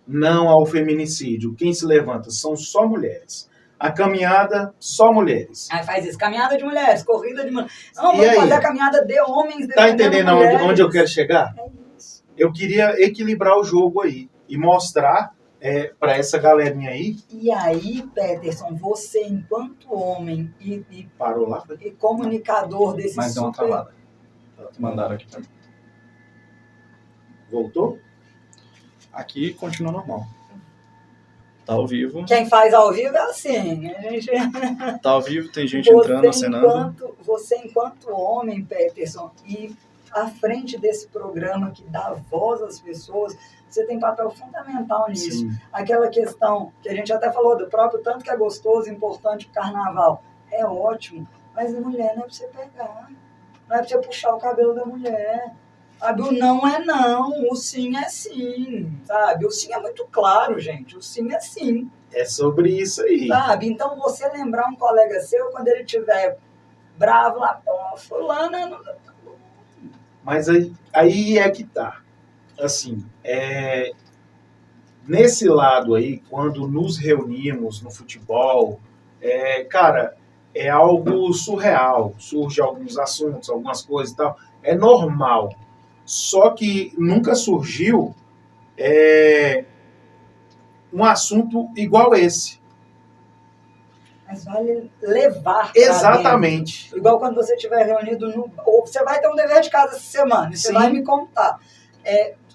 Speaker 1: não ao feminicídio, quem se levanta são só mulheres. A caminhada, só mulheres.
Speaker 2: Aí faz isso, caminhada de mulheres, corrida de mulheres. Não, vamos fazer a caminhada de homens.
Speaker 1: Tá entendendo onde eu quero chegar?
Speaker 2: É isso.
Speaker 1: Eu queria equilibrar o jogo aí e mostrar para essa galerinha aí.
Speaker 2: E aí, Peterson, você enquanto homem
Speaker 1: Parou lá?
Speaker 2: E comunicador desse
Speaker 3: Mas deu uma travada. Mandaram aqui pra mim.
Speaker 1: Voltou?
Speaker 3: Aqui continua normal. Tá ao vivo.
Speaker 2: Quem faz ao vivo é assim. A gente...
Speaker 3: Tá ao vivo, tem gente entrando, acenando.
Speaker 2: Você, enquanto homem, Peterson, e à frente desse programa que dá voz às pessoas, você tem papel fundamental nisso.
Speaker 1: Sim.
Speaker 2: Aquela questão que a gente até falou do próprio tanto que é gostoso, importante o carnaval. É ótimo, mas a mulher não é pra você pegar. Não é pra você puxar o cabelo da mulher. Sabe? O não é não, o sim é sim, sabe? O sim é muito claro, gente, o sim é sim.
Speaker 1: É sobre isso aí.
Speaker 2: Sabe? Então, você lembrar um colega seu, quando ele estiver bravo lá, pô, fulana... Não...
Speaker 1: Mas aí é que tá. Assim, nesse lado aí, quando nos reunimos no futebol, cara, é algo surreal. Surge alguns assuntos, algumas coisas e tal. É normal. Só que nunca surgiu um assunto igual esse.
Speaker 2: Mas vale levar.
Speaker 1: Exatamente.
Speaker 2: Dentro. Igual quando você estiver reunido ou você vai ter um dever de casa essa semana, e você vai me contar.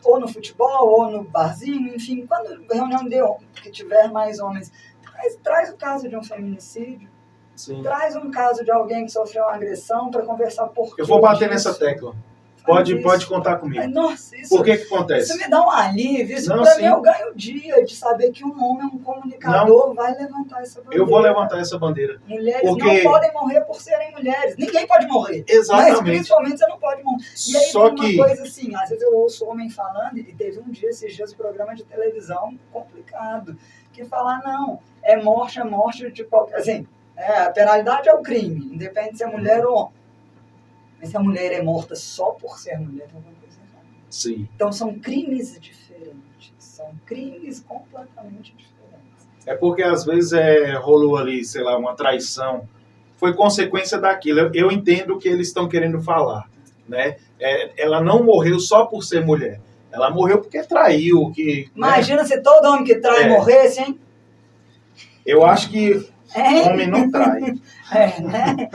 Speaker 2: Ou no futebol, ou no barzinho, enfim, quando reunião que tiver mais homens, traz o caso de um feminicídio.
Speaker 1: Sim.
Speaker 2: Traz um caso de alguém que sofreu uma agressão para conversar por quê.
Speaker 1: Eu vou bater nessa tecla. Pode contar comigo.
Speaker 2: Nossa, isso,
Speaker 1: por que acontece?
Speaker 2: Isso me dá um alívio. Isso para mim eu ganho o dia de saber que um homem, um comunicador, vai levantar essa bandeira.
Speaker 1: Eu vou levantar essa bandeira.
Speaker 2: Mulheres não podem morrer por serem mulheres. Ninguém pode morrer.
Speaker 1: Exatamente.
Speaker 2: Mas principalmente você não pode morrer. E aí
Speaker 1: Só
Speaker 2: tem uma coisa assim, às vezes eu ouço homem falando, e teve um dia, esses dias, programa de televisão complicado, que falar, não, é morte de qualquer... Assim, a penalidade é o crime, independente se é mulher ou homem. Mas se a mulher é morta só por ser mulher, tem alguma coisa errada.
Speaker 1: Sim.
Speaker 2: Então são crimes diferentes. São crimes completamente diferentes.
Speaker 1: É porque às vezes rolou ali, sei lá, uma traição. Foi consequência daquilo. Eu entendo o que eles estão querendo falar. Né? Ela não morreu só por ser mulher. Ela morreu porque traiu.
Speaker 2: Imagina se todo homem que trai morresse, hein?
Speaker 1: Eu acho que homem não trai.
Speaker 2: Né?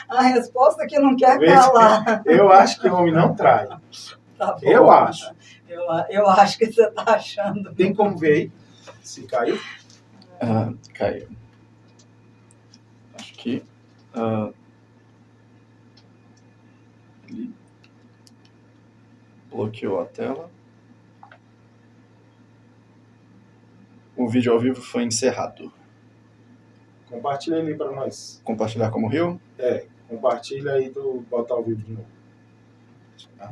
Speaker 2: A resposta que não quer calar.
Speaker 1: Eu acho que homem não trai.
Speaker 2: Tá bom.
Speaker 1: Eu acho.
Speaker 2: Eu acho que você está achando.
Speaker 1: Tem como ver aí? Se caiu?
Speaker 3: Caiu. Acho que... ele bloqueou a tela. O vídeo ao vivo foi encerrado.
Speaker 1: Compartilha ali para nós.
Speaker 3: Compartilhar como riu?
Speaker 1: Compartilha aí do botar ao vivo de novo.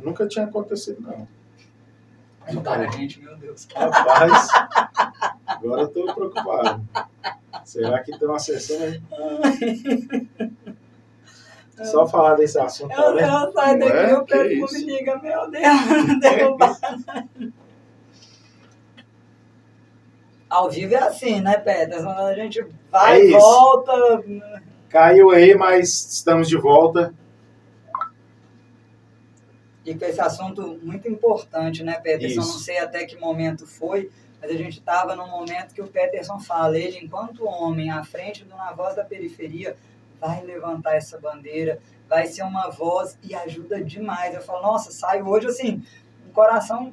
Speaker 1: Nunca tinha acontecido, não.
Speaker 2: Para, gente, meu Deus.
Speaker 1: Rapaz, agora eu tô preocupado. Será que estão acessando aí? Só falar desse assunto.
Speaker 2: Eu saio daqui, eu quero que me liga, meu Deus, derrubar. Ao vivo é assim, né, Peterson? A gente vai e volta.
Speaker 1: Caiu aí, mas estamos de volta.
Speaker 2: E com esse assunto muito importante, né, Peterson?
Speaker 1: Isso.
Speaker 2: Não sei até que momento foi, mas a gente estava num momento que o Peterson fala, ele, enquanto homem, à frente do Na Voz da Periferia, vai levantar essa bandeira, vai ser uma voz e ajuda demais. Eu falo, nossa, saio hoje assim, um coração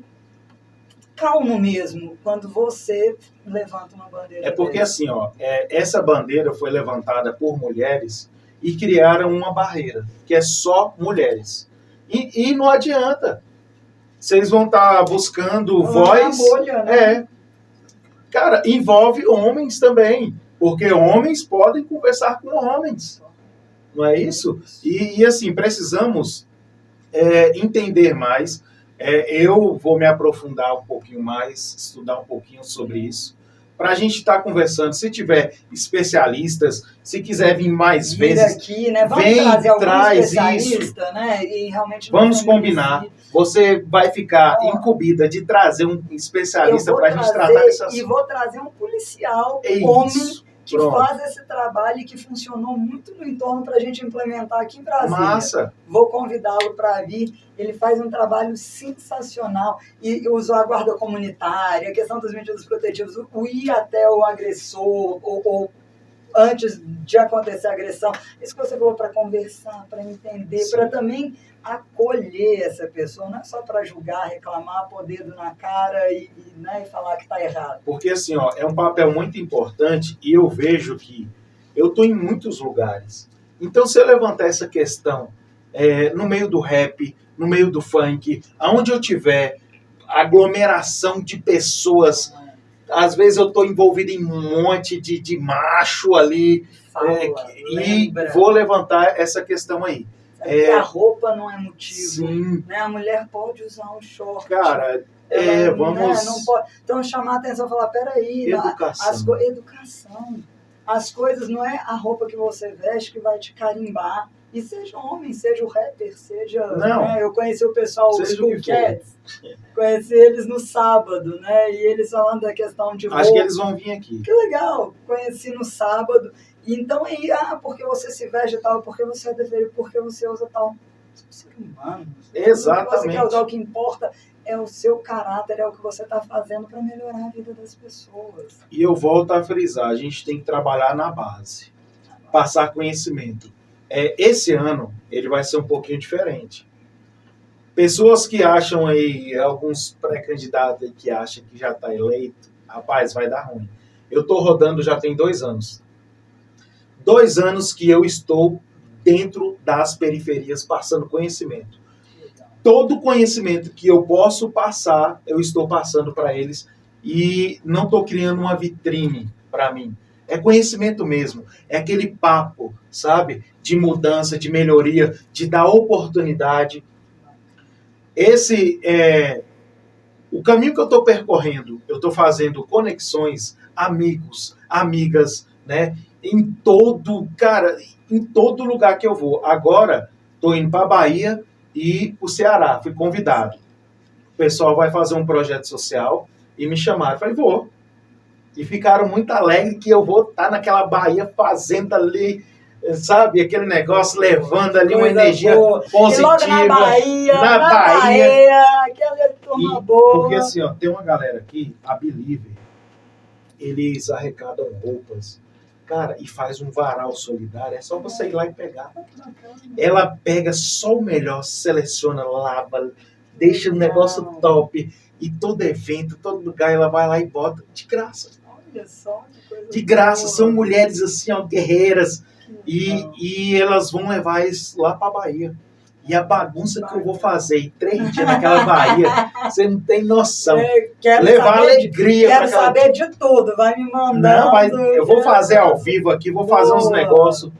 Speaker 2: calmo mesmo, quando você levanta uma bandeira.
Speaker 1: É porque assim, ó, essa bandeira foi levantada por mulheres e criaram uma barreira, que é só mulheres. E não adianta. Vocês vão estar buscando voz.
Speaker 2: Bolha, né?
Speaker 1: Cara, envolve homens também, porque homens podem conversar com homens. Não é isso? E assim, precisamos entender mais. Eu vou me aprofundar um pouquinho mais, estudar um pouquinho sobre isso, para a gente estar conversando. Se tiver especialistas, se quiser vir mais vezes,
Speaker 2: aqui, né? Vamos
Speaker 1: vem,
Speaker 2: trazer algum
Speaker 1: traz
Speaker 2: especialista, né? E realmente
Speaker 1: vamos combinar. Você vai ficar incumbida de trazer um especialista para a gente tratar desse assunto.
Speaker 2: E vou trazer um policial,
Speaker 1: É
Speaker 2: homem,
Speaker 1: isso.
Speaker 2: que faz esse trabalho e que funcionou muito no entorno para a gente implementar aqui em Brasília.
Speaker 1: Massa.
Speaker 2: Vou convidá-lo para vir. Ele faz um trabalho sensacional. E usou a guarda comunitária, a questão dos medidas protetivas, o ir até o agressor, ou antes de acontecer a agressão. Isso que você falou, para conversar, para entender, para também acolher essa pessoa, não é só para julgar, reclamar, pôr dedo na cara e falar que está errado.
Speaker 1: Porque assim, ó, é um papel muito importante e eu vejo que eu estou em muitos lugares. Então, se eu levantar essa questão no meio do rap, no meio do funk, aonde eu tiver aglomeração de pessoas, às vezes eu estou envolvido em um monte de macho ali, vou levantar essa questão aí.
Speaker 2: A roupa não é motivo.
Speaker 1: Sim.
Speaker 2: Né? A mulher pode usar um short.
Speaker 1: Cara, vamos...
Speaker 2: Não pode. Então, chamar a atenção e falar, peraí.
Speaker 1: Educação.
Speaker 2: Educação. As coisas não é a roupa que você veste que vai te carimbar. E seja homem, seja o rapper, seja...
Speaker 1: Não.
Speaker 2: Né? Eu conheci o pessoal, os
Speaker 1: Seja
Speaker 2: Cool Cats. Conheci eles no sábado, né? E eles falando da questão de roupa.
Speaker 1: Acho que eles vão vir aqui.
Speaker 2: Que legal. Conheci no sábado. Então aí, porque você se veste tal, porque você é deveria, porque você usa tal. Você é um ser humano.
Speaker 1: Exatamente.
Speaker 2: Você quer usar, o que importa é o seu caráter, é o que você está fazendo para melhorar a vida das pessoas.
Speaker 1: E eu volto a frisar, a gente tem que trabalhar na base. Passar conhecimento. Esse ano, ele vai ser um pouquinho diferente. Pessoas que acham aí, alguns pré-candidatos que acham que já está eleito, rapaz, vai dar ruim. Eu estou rodando já tem 2 anos. 2 anos que eu estou dentro das periferias passando conhecimento. Todo conhecimento que eu posso passar, eu estou passando para eles e não estou criando uma vitrine para mim. É conhecimento mesmo, é aquele papo, sabe? De mudança, de melhoria, de dar oportunidade. O caminho que eu estou percorrendo, eu estou fazendo conexões, amigos, amigas, né? Em todo lugar que eu vou. Agora, estou indo para a Bahia e o Ceará, fui convidado. O pessoal vai fazer um projeto social e me chamaram. Eu falei, vou. E ficaram muito alegres que eu vou estar naquela Bahia fazendo ali, sabe, aquele negócio, levando ali uma energia positiva. E logo
Speaker 2: na Bahia, aquela turma boa.
Speaker 1: Porque assim, ó, tem uma galera aqui, a Believer, eles arrecadam roupas, cara, e faz um varal solidário, é só você ir lá e pegar. Ela pega só o melhor, seleciona, lava, deixa o negócio top, e todo evento, todo lugar, ela vai lá e bota de graça.
Speaker 2: Olha só, que coisa
Speaker 1: de graça,
Speaker 2: boa.
Speaker 1: São mulheres assim, ó, guerreiras, e elas vão levar isso lá pra Bahia. E a bagunça que eu vou fazer em 3 dias naquela Bahia, você não tem noção. Levar alegria
Speaker 2: para aquela... saber de tudo, vai me mandar.
Speaker 1: Eu vou fazer ao vivo aqui, vou fazer uns negócios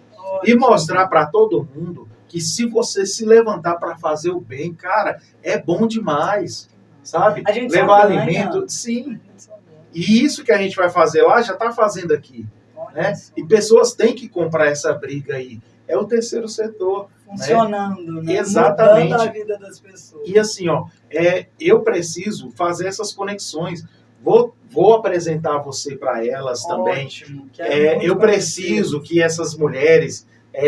Speaker 1: e mostrar para todo mundo que se você se levantar para fazer o bem, cara, é bom demais, sabe? Levar alimento, sim. E isso que a gente vai fazer lá, já está fazendo aqui. Né? E pessoas têm que comprar essa briga aí. É o terceiro setor.
Speaker 2: Funcionando, né?
Speaker 1: Exatamente.
Speaker 2: Mudando a vida das pessoas.
Speaker 1: E assim, ó, eu preciso fazer essas conexões. Vou apresentar você para elas também. Eu preciso que essas mulheres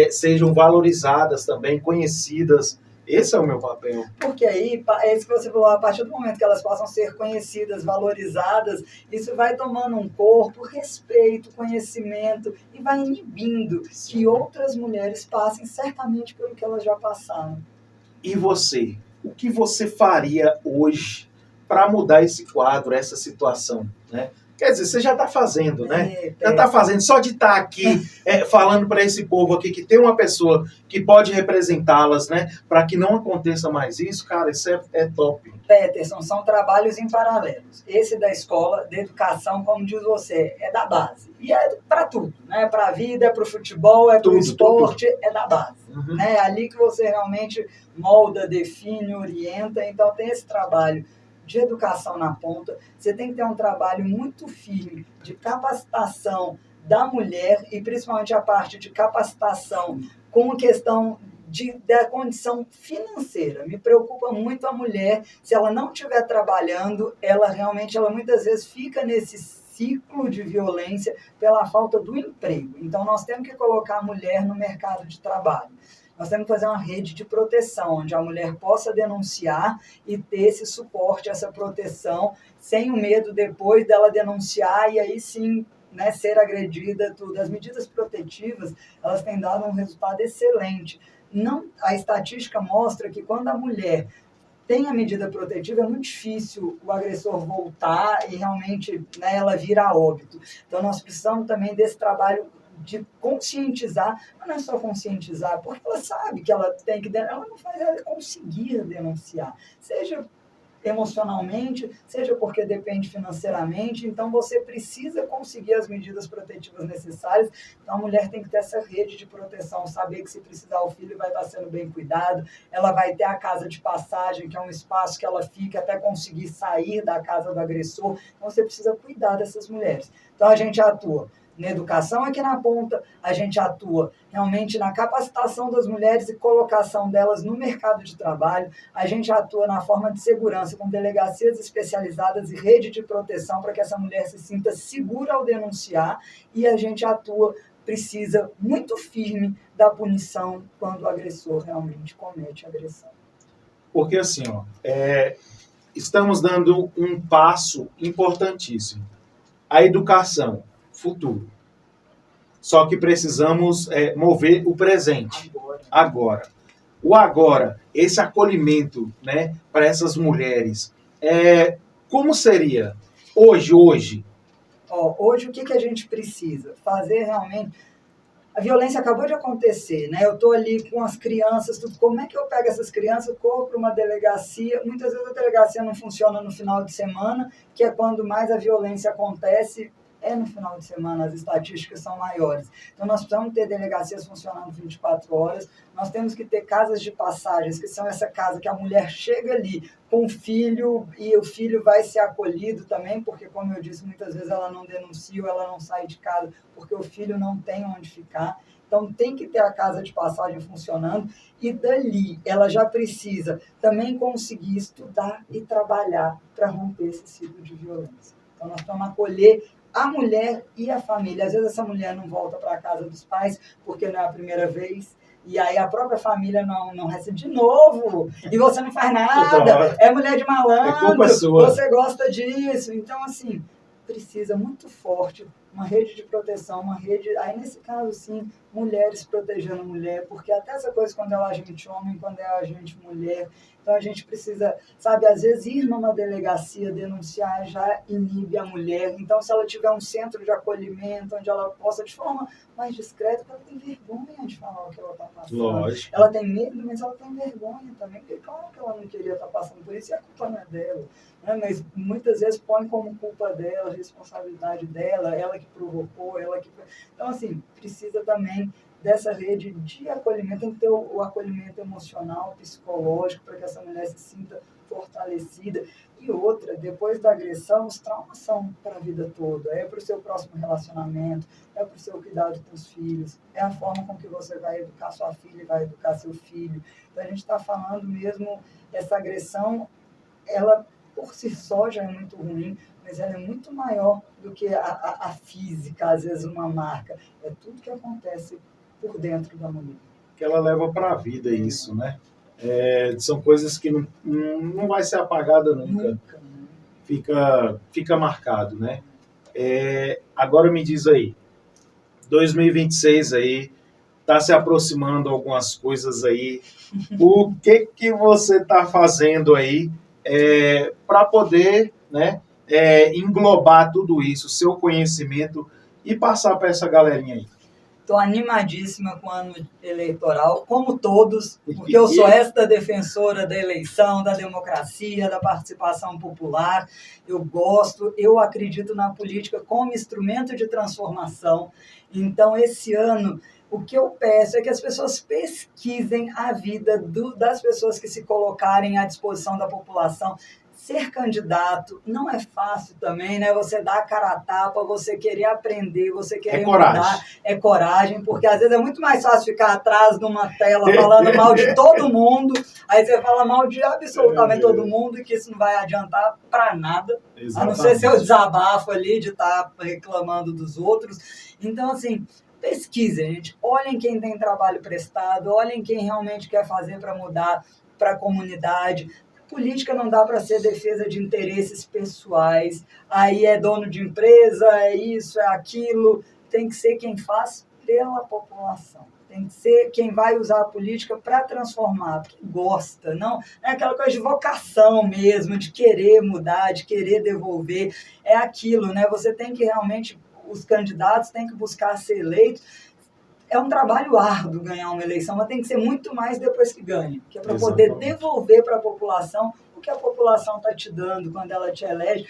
Speaker 1: sejam valorizadas também, conhecidas. Esse é o meu papel.
Speaker 2: Porque aí, é isso que você falou, a partir do momento que elas possam ser conhecidas, valorizadas, isso vai tomando um corpo, respeito, conhecimento e vai inibindo que outras mulheres passem certamente pelo que elas já passaram.
Speaker 1: E você? O que você faria hoje para mudar esse quadro, essa situação, né? Quer dizer, você já está fazendo, né? Já está fazendo. Só de estar aqui falando para esse povo aqui que tem uma pessoa que pode representá-las, né? Para que não aconteça mais isso, cara, isso é top.
Speaker 2: Peterson, são trabalhos em paralelos. Esse da escola, da educação, como diz você, é da base. E é para tudo, né? Para a vida, é para o futebol, é para o esporte, é da base.
Speaker 1: Uhum.
Speaker 2: É ali que você realmente molda, define, orienta. Então tem esse trabalho de educação na ponta, você tem que ter um trabalho muito firme de capacitação da mulher e principalmente a parte de capacitação com questão da condição financeira. Me preocupa muito a mulher, se ela não estiver trabalhando, ela muitas vezes fica nesse ciclo de violência pela falta do emprego. Então nós temos que colocar a mulher no mercado de trabalho. Nós temos que fazer uma rede de proteção, onde a mulher possa denunciar e ter esse suporte, essa proteção, sem o medo depois dela denunciar e aí sim, né, ser agredida, tudo. As medidas protetivas, elas têm dado um resultado excelente. A estatística mostra que quando a mulher tem a medida protetiva, é muito difícil o agressor voltar e realmente, né, ela vir a óbito. Então nós precisamos também desse trabalho de conscientizar, mas não é só conscientizar, porque ela sabe que ela tem que, ela não faz ela conseguir denunciar, seja emocionalmente, seja porque depende financeiramente, então você precisa conseguir as medidas protetivas necessárias, então a mulher tem que ter essa rede de proteção, saber que se precisar o filho vai estar sendo bem cuidado, ela vai ter a casa de passagem, que é um espaço que ela fica até conseguir sair da casa do agressor, então você precisa cuidar dessas mulheres. Então a gente atua na educação aqui na ponta, a gente atua realmente na capacitação das mulheres e colocação delas no mercado de trabalho, a gente atua na forma de segurança com delegacias especializadas e rede de proteção para que essa mulher se sinta segura ao denunciar e a gente precisa muito firme da punição quando o agressor realmente comete agressão.
Speaker 1: Porque assim, estamos dando um passo importantíssimo. A educação, futuro. Só que precisamos mover o presente. Agora. O agora, esse acolhimento, né, para essas mulheres, como seria hoje?
Speaker 2: Hoje, o que a gente precisa? Fazer realmente... A violência acabou de acontecer, né? Eu estou ali com as crianças, tudo. Como é que eu pego essas crianças, corro para uma delegacia? Muitas vezes a delegacia não funciona no final de semana, que é quando mais a violência acontece, no final de semana, as estatísticas são maiores. Então, nós precisamos ter delegacias funcionando 24 horas, nós temos que ter casas de passagens, que são essa casa que a mulher chega ali com o filho e o filho vai ser acolhido também, porque, como eu disse, muitas vezes ela não denuncia ou ela não sai de casa porque o filho não tem onde ficar. Então, tem que ter a casa de passagem funcionando e dali ela já precisa também conseguir estudar e trabalhar para romper esse ciclo de violência. Então, nós vamos acolher a mulher e a família. Às vezes essa mulher não volta para a casa dos pais porque não é a primeira vez, e aí a própria família não recebe de novo, e você não faz nada, é mulher de malandro, você gosta disso. Então, assim, precisa muito forte, uma rede de proteção, uma rede, aí nesse caso, sim, mulheres protegendo mulher, porque até essa coisa quando é o agente homem, quando é o agente mulher, então a gente precisa, sabe, às vezes ir numa delegacia denunciar já inibe a mulher, então se ela tiver um centro de acolhimento, onde ela possa, de forma mais discreta, porque ela tem vergonha de falar o que ela está passando.
Speaker 1: Lógico.
Speaker 2: Ela tem medo, mas ela tem vergonha também, porque claro que ela não queria estar passando por isso, e a culpa não é dela. Mas muitas vezes põe como culpa dela, responsabilidade dela, ela que provocou, ela que... Então, assim, precisa também dessa rede de acolhimento, tem que ter o acolhimento emocional, psicológico, para que essa mulher se sinta fortalecida. E outra, depois da agressão, os traumas são para a vida toda, é para o seu próximo relacionamento, é para o seu cuidado com os filhos, é a forma com que você vai educar sua filha e vai educar seu filho. Então, a gente está falando mesmo, essa agressão, ela por si só já é muito ruim, mas ela é muito maior do que a física, às vezes uma marca. É tudo que acontece por dentro da mulher.
Speaker 1: Que ela leva para a vida isso, né? São coisas que não vai ser apagada nunca. Fica marcado, né? Agora me diz aí, 2026 aí, está se aproximando algumas coisas aí. O que você está fazendo aí para poder, né, englobar tudo isso, seu conhecimento e passar para essa galerinha aí?
Speaker 2: Estou animadíssima com o ano eleitoral, como todos, porque eu sou esta defensora da eleição, da democracia, da participação popular. Eu gosto, eu acredito na política como instrumento de transformação. Então, esse ano, o que eu peço é que as pessoas pesquisem a vida das pessoas que se colocarem à disposição da população. Ser candidato não é fácil também, né? Você dá a cara a tapa, você querer aprender, você querer mudar. É coragem, porque às vezes é muito mais fácil ficar atrás de uma tela falando mal de todo mundo, aí você fala mal de absolutamente todo mundo e que isso não vai adiantar para nada. Exatamente. A não ser seu desabafo ali de estar reclamando dos outros. Então, assim, pesquisem, gente. Olhem quem tem trabalho prestado, olhem quem realmente quer fazer para mudar para a comunidade. Política não dá para ser defesa de interesses pessoais, aí é dono de empresa, é isso, é aquilo. Tem que ser quem faz pela população. Tem que ser quem vai usar a política para transformar, porque gosta, não é aquela coisa de vocação mesmo, de querer mudar, de querer devolver. É aquilo, né? Você tem que realmente, os candidatos têm que buscar ser eleitos. É um trabalho árduo ganhar uma eleição, mas tem que ser muito mais depois que ganha, que é para poder devolver para a população o que a população está te dando quando ela te elege.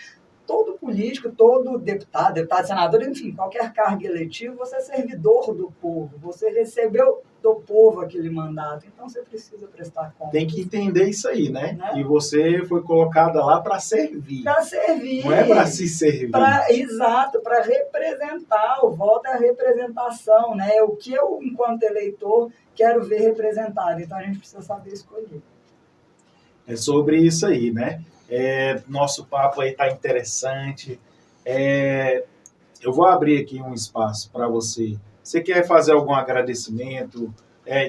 Speaker 2: Todo político, todo deputado, senador, enfim, qualquer cargo eletivo, você é servidor do povo, você recebeu do povo aquele mandato, então você precisa prestar conta.
Speaker 1: Tem que entender isso aí, né? E você foi colocada lá para servir.
Speaker 2: Para servir.
Speaker 1: Não é para se servir.
Speaker 2: Exato, para representar. O voto é a representação, né? O que eu, enquanto eleitor, quero ver representado. Então a gente precisa saber escolher.
Speaker 1: É sobre isso aí, né? Nosso papo aí tá interessante. Eu vou abrir aqui um espaço para você. Você quer fazer algum agradecimento,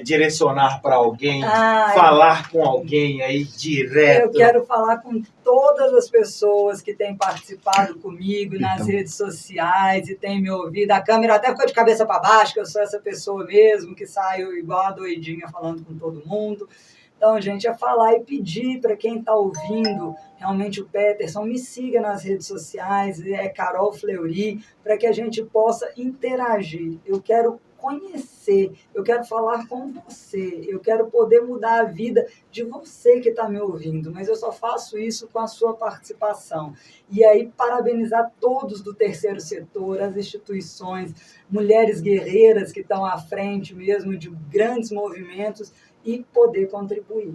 Speaker 1: direcionar para alguém, falar com alguém aí direto?
Speaker 2: Eu quero falar com todas as pessoas que têm participado comigo nas redes sociais e têm me ouvido. A câmera até ficou de cabeça para baixo, que eu sou essa pessoa mesmo, que saio igual a doidinha falando com todo mundo. Então, gente, é falar e pedir para quem está ouvindo, realmente o Peterson, me siga nas redes sociais, Carol Fleury, para que a gente possa interagir. Eu quero conhecer, eu quero falar com você, eu quero poder mudar a vida de você que está me ouvindo, mas eu só faço isso com a sua participação. E aí, parabenizar todos do terceiro setor, as instituições, mulheres guerreiras que estão à frente mesmo de grandes movimentos, e poder contribuir.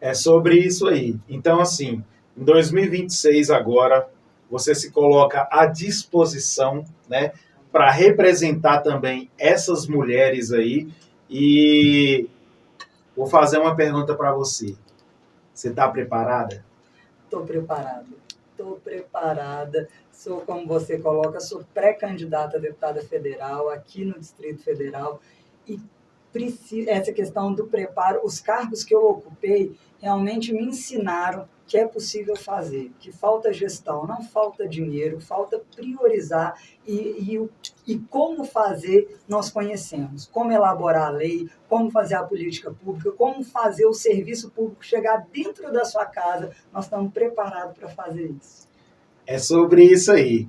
Speaker 1: É sobre isso aí. Então, assim, em 2026 agora, você se coloca à disposição, né, para representar também essas mulheres aí. E vou fazer uma pergunta para você. Você está preparada?
Speaker 2: Estou preparada. Sou, como você coloca, sou pré-candidata a deputada federal aqui no Distrito Federal e essa questão do preparo, os cargos que eu ocupei realmente me ensinaram que é possível fazer, que falta gestão, não falta dinheiro, falta priorizar e como fazer nós conhecemos, como elaborar a lei, como fazer a política pública, como fazer o serviço público chegar dentro da sua casa, nós estamos preparados para fazer isso.
Speaker 1: É sobre isso aí.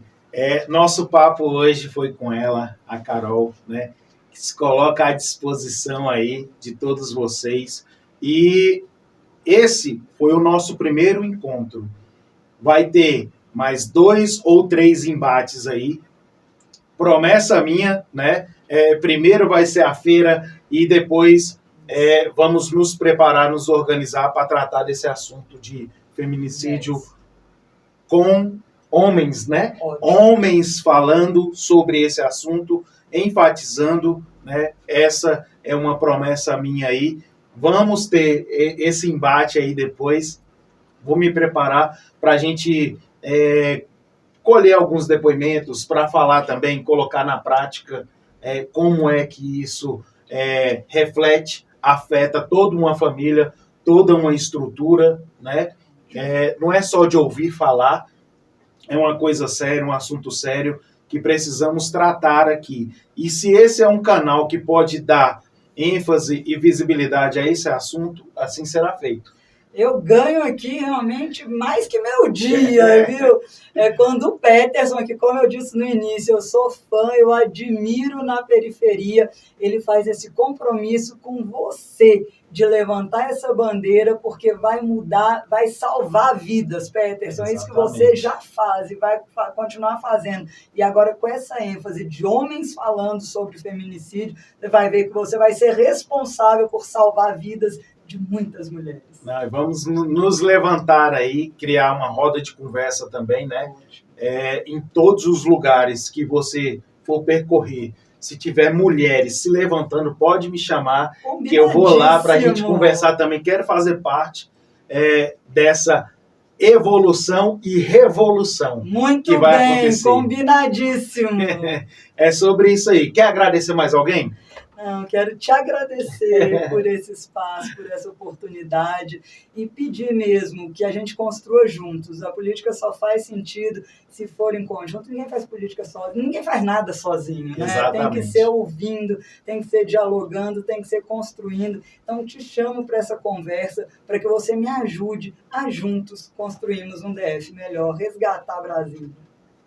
Speaker 1: Nosso papo hoje foi com ela, a Carol, né? Se coloca à disposição aí de todos vocês. E esse foi o nosso primeiro encontro. Vai ter mais 2 ou 3 embates aí. Promessa minha, né? Primeiro vai ser a feira e depois vamos nos preparar, nos organizar para tratar desse assunto de feminicídio com homens, né? Ótimo. Homens falando sobre esse assunto, enfatizando, né? Essa é uma promessa minha aí. Vamos ter esse embate aí depois. Vou me preparar para a gente colher alguns depoimentos, para falar também, colocar na prática como é que isso reflete afeta toda uma família, toda uma estrutura, né? Não é só de ouvir falar, é uma coisa séria, um assunto sério que precisamos tratar aqui. E se esse é um canal que pode dar ênfase e visibilidade a esse assunto, assim será feito.
Speaker 2: Eu ganho aqui realmente mais que meu dia, viu? Quando o Peterson, que como eu disse no início, eu sou fã, eu admiro na periferia, ele faz esse compromisso com você de levantar essa bandeira, porque vai mudar, vai salvar vidas, Peterson. É isso que você já faz e vai continuar fazendo. E agora com essa ênfase de homens falando sobre feminicídio, você vai ver que você vai ser responsável por salvar vidas de muitas mulheres.
Speaker 1: Vamos nos levantar aí, criar uma roda de conversa também, né? Em todos os lugares que você for percorrer, se tiver mulheres se levantando, pode me chamar, que eu vou lá para a gente conversar também. Quero fazer parte dessa evolução e revolução
Speaker 2: muito
Speaker 1: que vai
Speaker 2: bem,
Speaker 1: acontecer.
Speaker 2: Combinadíssimo.
Speaker 1: É sobre isso aí. Quer agradecer mais alguém?
Speaker 2: Não, quero te agradecer por esse espaço, por essa oportunidade e pedir mesmo que a gente construa juntos. A política só faz sentido se for em conjunto. Ninguém faz política sozinho, ninguém faz nada sozinho, né?
Speaker 1: Exatamente.
Speaker 2: Tem que ser ouvindo, tem que ser dialogando, tem que ser construindo. Então, te chamo para essa conversa, para que você me ajude a juntos construirmos um DF melhor, resgatar Brasília.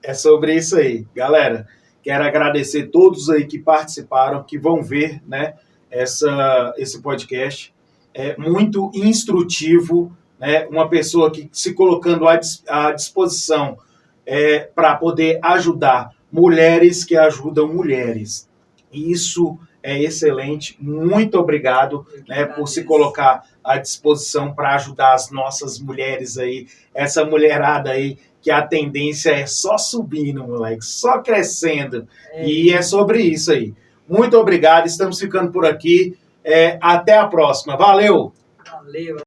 Speaker 1: É sobre isso aí, galera. Quero agradecer todos aí que participaram, que vão ver, né, esse podcast. É muito instrutivo, né, uma pessoa que se colocando à disposição para poder ajudar mulheres que ajudam mulheres. Isso é excelente. Muito obrigado, né, por se colocar à disposição para ajudar as nossas mulheres aí, essa mulherada aí, que a tendência é só subindo, moleque, só crescendo. E é sobre isso aí. Muito obrigado, estamos ficando por aqui. Até a próxima. Valeu!
Speaker 2: Valeu!